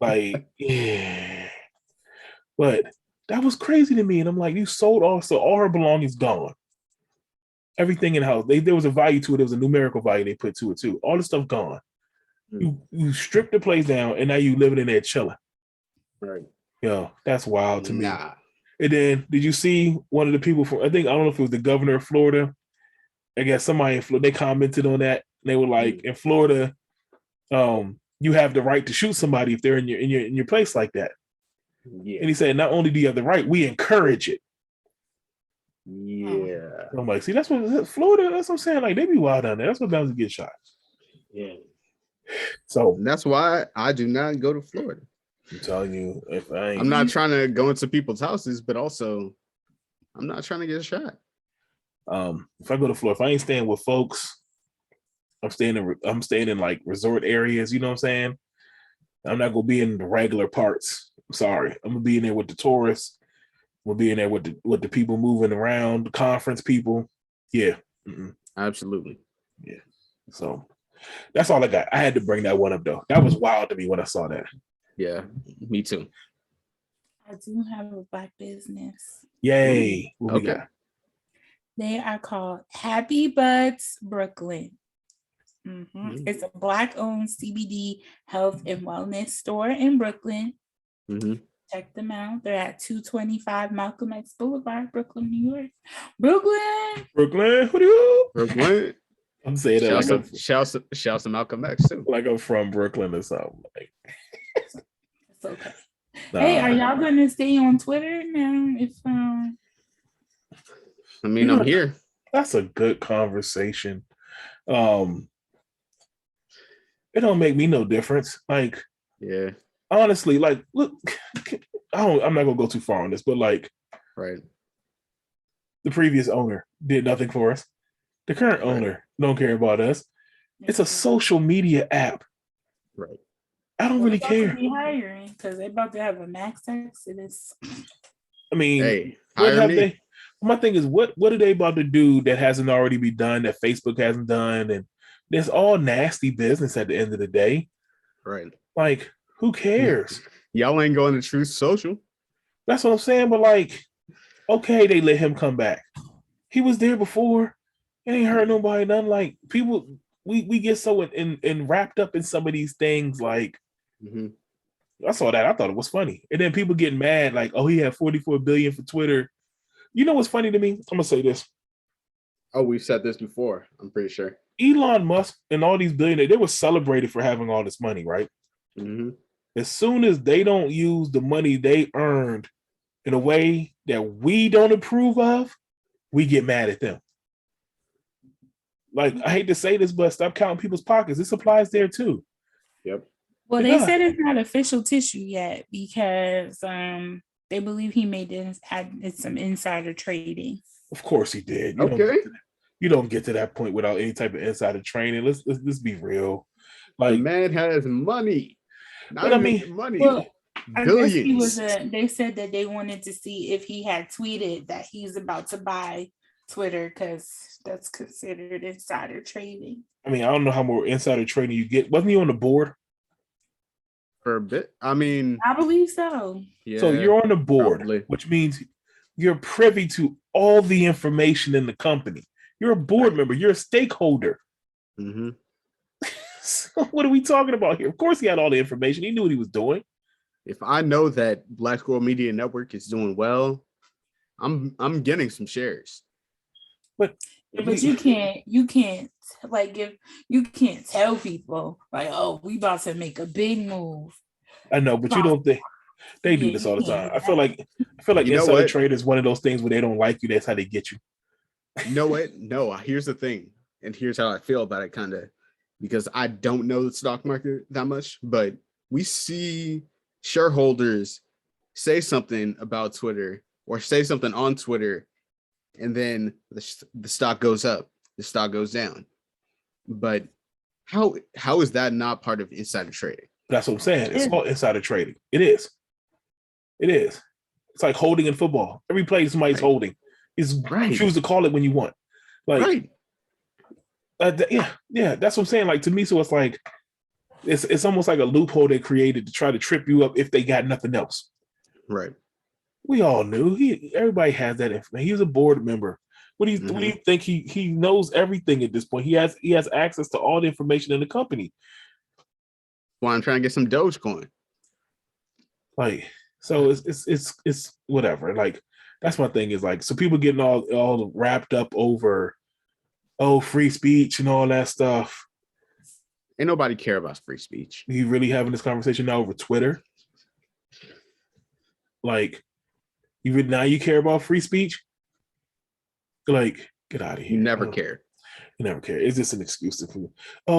Like, yeah. But that was crazy to me. And I'm like, you sold all her belongings gone. Everything in the house. There was a value to it. There was a numerical value they put to it too. All the stuff gone. You stripped the place down and now you living in there chilling. Right. That's wild to me. Nah. And then did you see one of the people from, I don't know if it was the governor of Florida. I guess somebody in Florida, they commented on that. They were like, in Florida, you have the right to shoot somebody if they're in your place like that. Yeah. And he said, not only do you have the right, we encourage it. Yeah. I'm like, see, that's what Florida, that's what I'm saying. Like, they be wild down there. That's what bound to get shot. Yeah. So that's why I do not go to Florida. I'm telling you, if I ain't, I'm not trying to go into people's houses, but also I'm not trying to get shot. If I go to Florida, if I ain't staying with folks, I'm staying in like resort areas. You know what I'm saying? I'm not gonna be in the regular parts. I'm sorry. I'm gonna be in there with the tourists. We'll be in there with the people moving around, the conference people. Yeah. Absolutely. Yeah. So that's all I got. I had to bring that one up though. That was wild to me when I saw that. Yeah, me too. I do have a Black business. Yay. What we got? They are called Happy Buds Brooklyn. It's a Black-owned CBD health and wellness store in Brooklyn. Check them out. They're at 225 Malcolm X Boulevard, Brooklyn, New York. Brooklyn. What do you? Brooklyn. I'm saying that shouts to Malcolm X too. Like I'm from Brooklyn or something. Like, it's okay. Hey, are y'all gonna stay on Twitter now? I mean, I'm here. That's a good conversation. It don't make me no difference. Like, yeah, honestly, like, look, I'm not gonna go too far on this, but like, right. The previous owner did nothing for us. The current owner don't care about us. It's a social media app. Right. I don't really care. Be hiring because they're about to have a max exodus. I mean, hey, what have they? My thing is, what are they about to do that hasn't already been done, that Facebook hasn't done? And it's all nasty business at the end of the day. Right. Like, who cares? Y'all ain't going to Truth Social. That's what I'm saying. But like, okay, they let him come back. He was there before. It ain't hurt nobody. None. Like, people, we get so in wrapped up in some of these things. Like, I saw that. I thought it was funny. And then people getting mad, like, oh, he had 44 billion for Twitter. You know what's funny to me? I'm gonna say this. Oh, we've said this before. I'm pretty sure. Elon Musk and all these billionaires, they were celebrated for having all this money, right? As soon as they don't use the money they earned in a way that we don't approve of, we get mad at them. Like, I hate to say this, but stop counting people's pockets. This applies there too. Yep. Well, they said it's not official tissue yet because they believe he had some insider trading. Of course he did. You don't get to that point without any type of insider training. Let's be real. Like, the man has money. Money. Well, billions. They said that they wanted to see if he had tweeted that he's about to buy Twitter because that's considered insider trading. I mean, I don't know how more insider trading you get. Wasn't he on the board? For a bit. I mean, I believe so. Yeah, so you're on the board, probably. Which means you're privy to all the information in the company. You're a board member. You're a stakeholder. So what are we talking about here? Of course he had all the information. He knew what he was doing. If I know that Black Squirrel Media Network is doing well, I'm getting some shares. But you can't tell people like, oh, we about to make a big move. I know, but you don't think they do this all the time. I feel like insider trade is one of those things where they don't like you. That's how they get you. You know what? No, here's the thing, and here's how I feel about it, kind of, because I don't know the stock market that much, but we see shareholders say something about Twitter or say something on Twitter, and then the stock goes up, the stock goes down. But how is that not part of insider trading? That's what I'm saying. It's called insider trading. It is. It's like holding in football. Every play somebody's holding. Choose to call it when you want. Like, yeah, that's what I'm saying. Like, to me, so it's like it's almost like a loophole they created to try to trip you up if they got nothing else. Right. We all knew. Everybody has that information. He was a board member. What do you think? He knows everything at this point. He has access to all the information in the company. Well, I'm trying to get some Dogecoin. Like, so it's whatever. Like, that's my thing, is like, so people getting all wrapped up over free speech and all that stuff. Ain't nobody care about free speech. You really having this conversation now over Twitter? Like, you care about free speech? Like, get out of here. You never care. You never care. It's just an excuse to,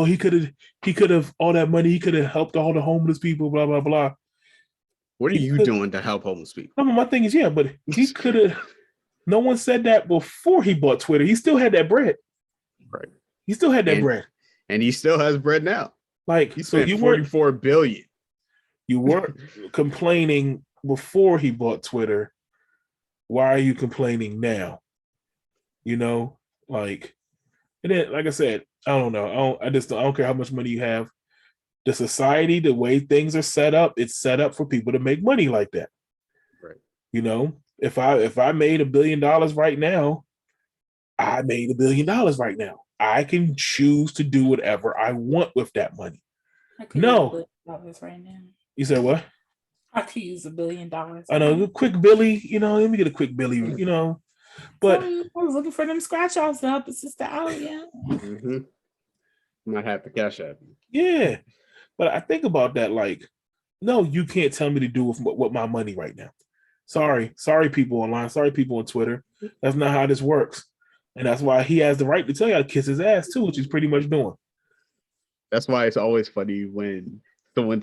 he could have all that money. He could have helped all the homeless people, blah, blah, blah. What are you doing to help homeless people? No, my thing is, yeah, but he could have. No one said that before he bought Twitter. He still had that bread. Right. He still had that bread. And he still has bread now. Like, he spent $44 billion. You weren't complaining before he bought Twitter. Why are you complaining now? You know, like, and then, like I said, I don't know. I don't care how much money you have. The society, the way things are set up, it's set up for people to make money like that. Right. You know, if I made $1 billion right now, I made $1 billion right now. I can choose to do whatever I want with that money. I could use $1 billion right now. You said what? I could use $1 billion. I know, quick Billy. You know, let me get a quick Billy. You know, but I was looking for them scratch offs to help a sister out. Yeah. Mm-hmm. Might have to cash app. Yeah, but I think about that. Like, no, you can't tell me to do with my money right now. Sorry, people online. Sorry, people on Twitter. That's not how this works. And that's why he has the right to tell you how to kiss his ass too, which he's pretty much doing. That's why it's always funny when someone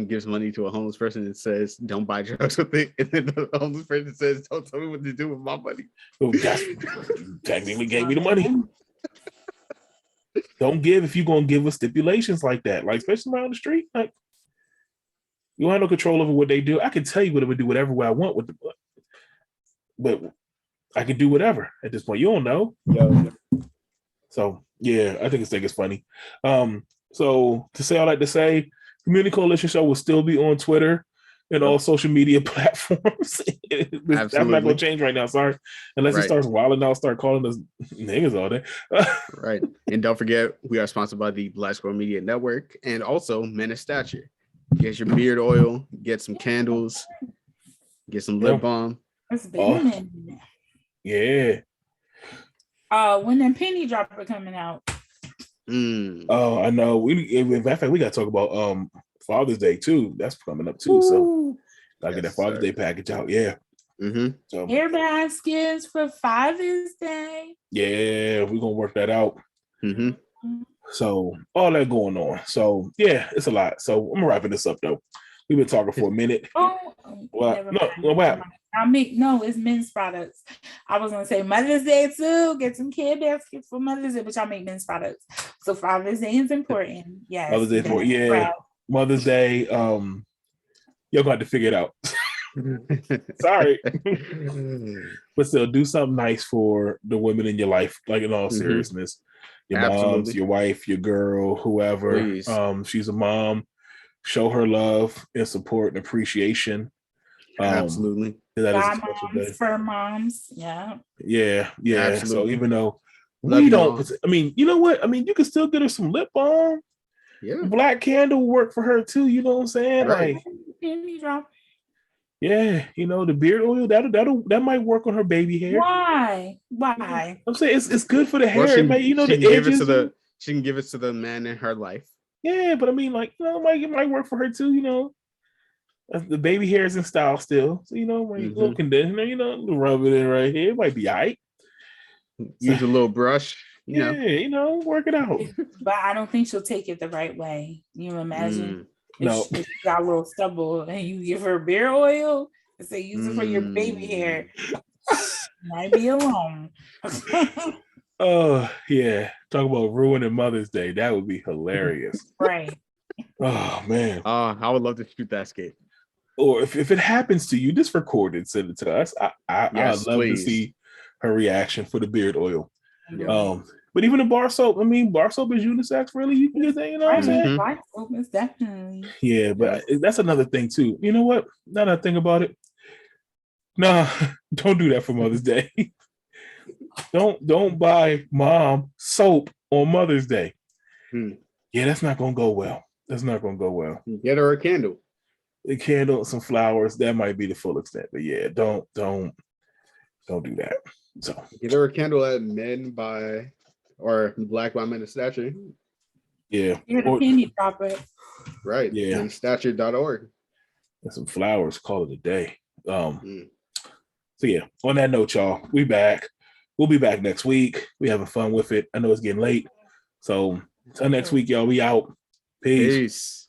gives money to a homeless person and says, "Don't buy drugs with it," and then the homeless person says, "Don't tell me what to do with my money." Oh, that's technically gave me the money. Don't give if you're gonna give with stipulations like that, like especially around the street. Like, you don't have no control over what they do. I can tell you what I would do whatever way I want with the, but I can do whatever at this point. You don't know. Yeah. So yeah, I think it's funny. So to say all that to say, Community Coalition Show will still be on Twitter and all social media platforms. That's not going to change right now. Sorry, unless he starts wilding out, start calling us niggas all day. Right, and don't forget we are sponsored by the Black Squirrel Media Network and also Men of Stature. Get your beard oil, get some candles, get some lip balm. That's big. Yeah. When that penny dropper coming out? Oh, I know. In fact, we got to talk about Father's Day too. That's coming up too. So I get that Father's Day package out. Yeah. Mm-hmm. So hair baskets for Father's Day. Yeah, we're gonna work that out. Mm-hmm. So all that going on. So yeah, it's a lot. So I'm wrapping this up though. We've been talking for a minute. It's men's products. I was gonna say Mother's Day too. Get some kid baskets for Mother's Day, but y'all make men's products. So Father's Day is important. Yes. Mother's Day for Mother's Day. Y'all got to figure it out. Sorry. But still do something nice for the women in your life, like in all seriousness. Your moms, your wife, your girl, whoever. Please. She's a mom. Show her love and support and appreciation. Absolutely. That is moms for moms. Yeah. Yeah. Absolutely. So even though we don't, I mean, you know what? I mean, you can still get her some lip balm. Yeah. Black candle work for her too. You know what I'm saying? Right. Like, yeah, you know, the beard oil that might work on her baby hair. Why? I'm saying it's good for the hair. She can give it to the man in her life. Yeah, but I mean, like, you know, it might work for her too. You know, the baby hair is in style still, so you know, like little conditioner, you know, rub it in right here. It might be all right. Use a little brush. You know, work it out. But I don't think she'll take it the right way. You imagine if she got a little stubble and you give her beard oil and say use it for your baby hair, might be alone. Oh yeah, talk about ruining Mother's Day. That would be hilarious. Right. Oh man. I would love to shoot that skate. Or if it happens to you, just record it, send it to us. I'd love to see her reaction for the beard oil. Yeah. But even the bar soap, I mean, bar soap is unisex, really. You can get that, you know what I'm saying? Bar soap is definitely. Yeah, but that's another thing too. You know what? Now that I think about it, nah, don't do that for Mother's Day. Don't buy mom soap on Mother's Day. Yeah, that's not gonna go well. That's not gonna go well. Get her a candle. A candle, some flowers. That might be the full extent. But yeah, don't do that. So get her a candle at Black by Men of Stature. Yeah. Get a penny dropper. Right. Yeah. And stature.org. And some flowers. Call it a day. So yeah, on that note, y'all, we back. We'll be back next week. We having fun with it. I know it's getting late. So until next week, y'all, we out. Peace.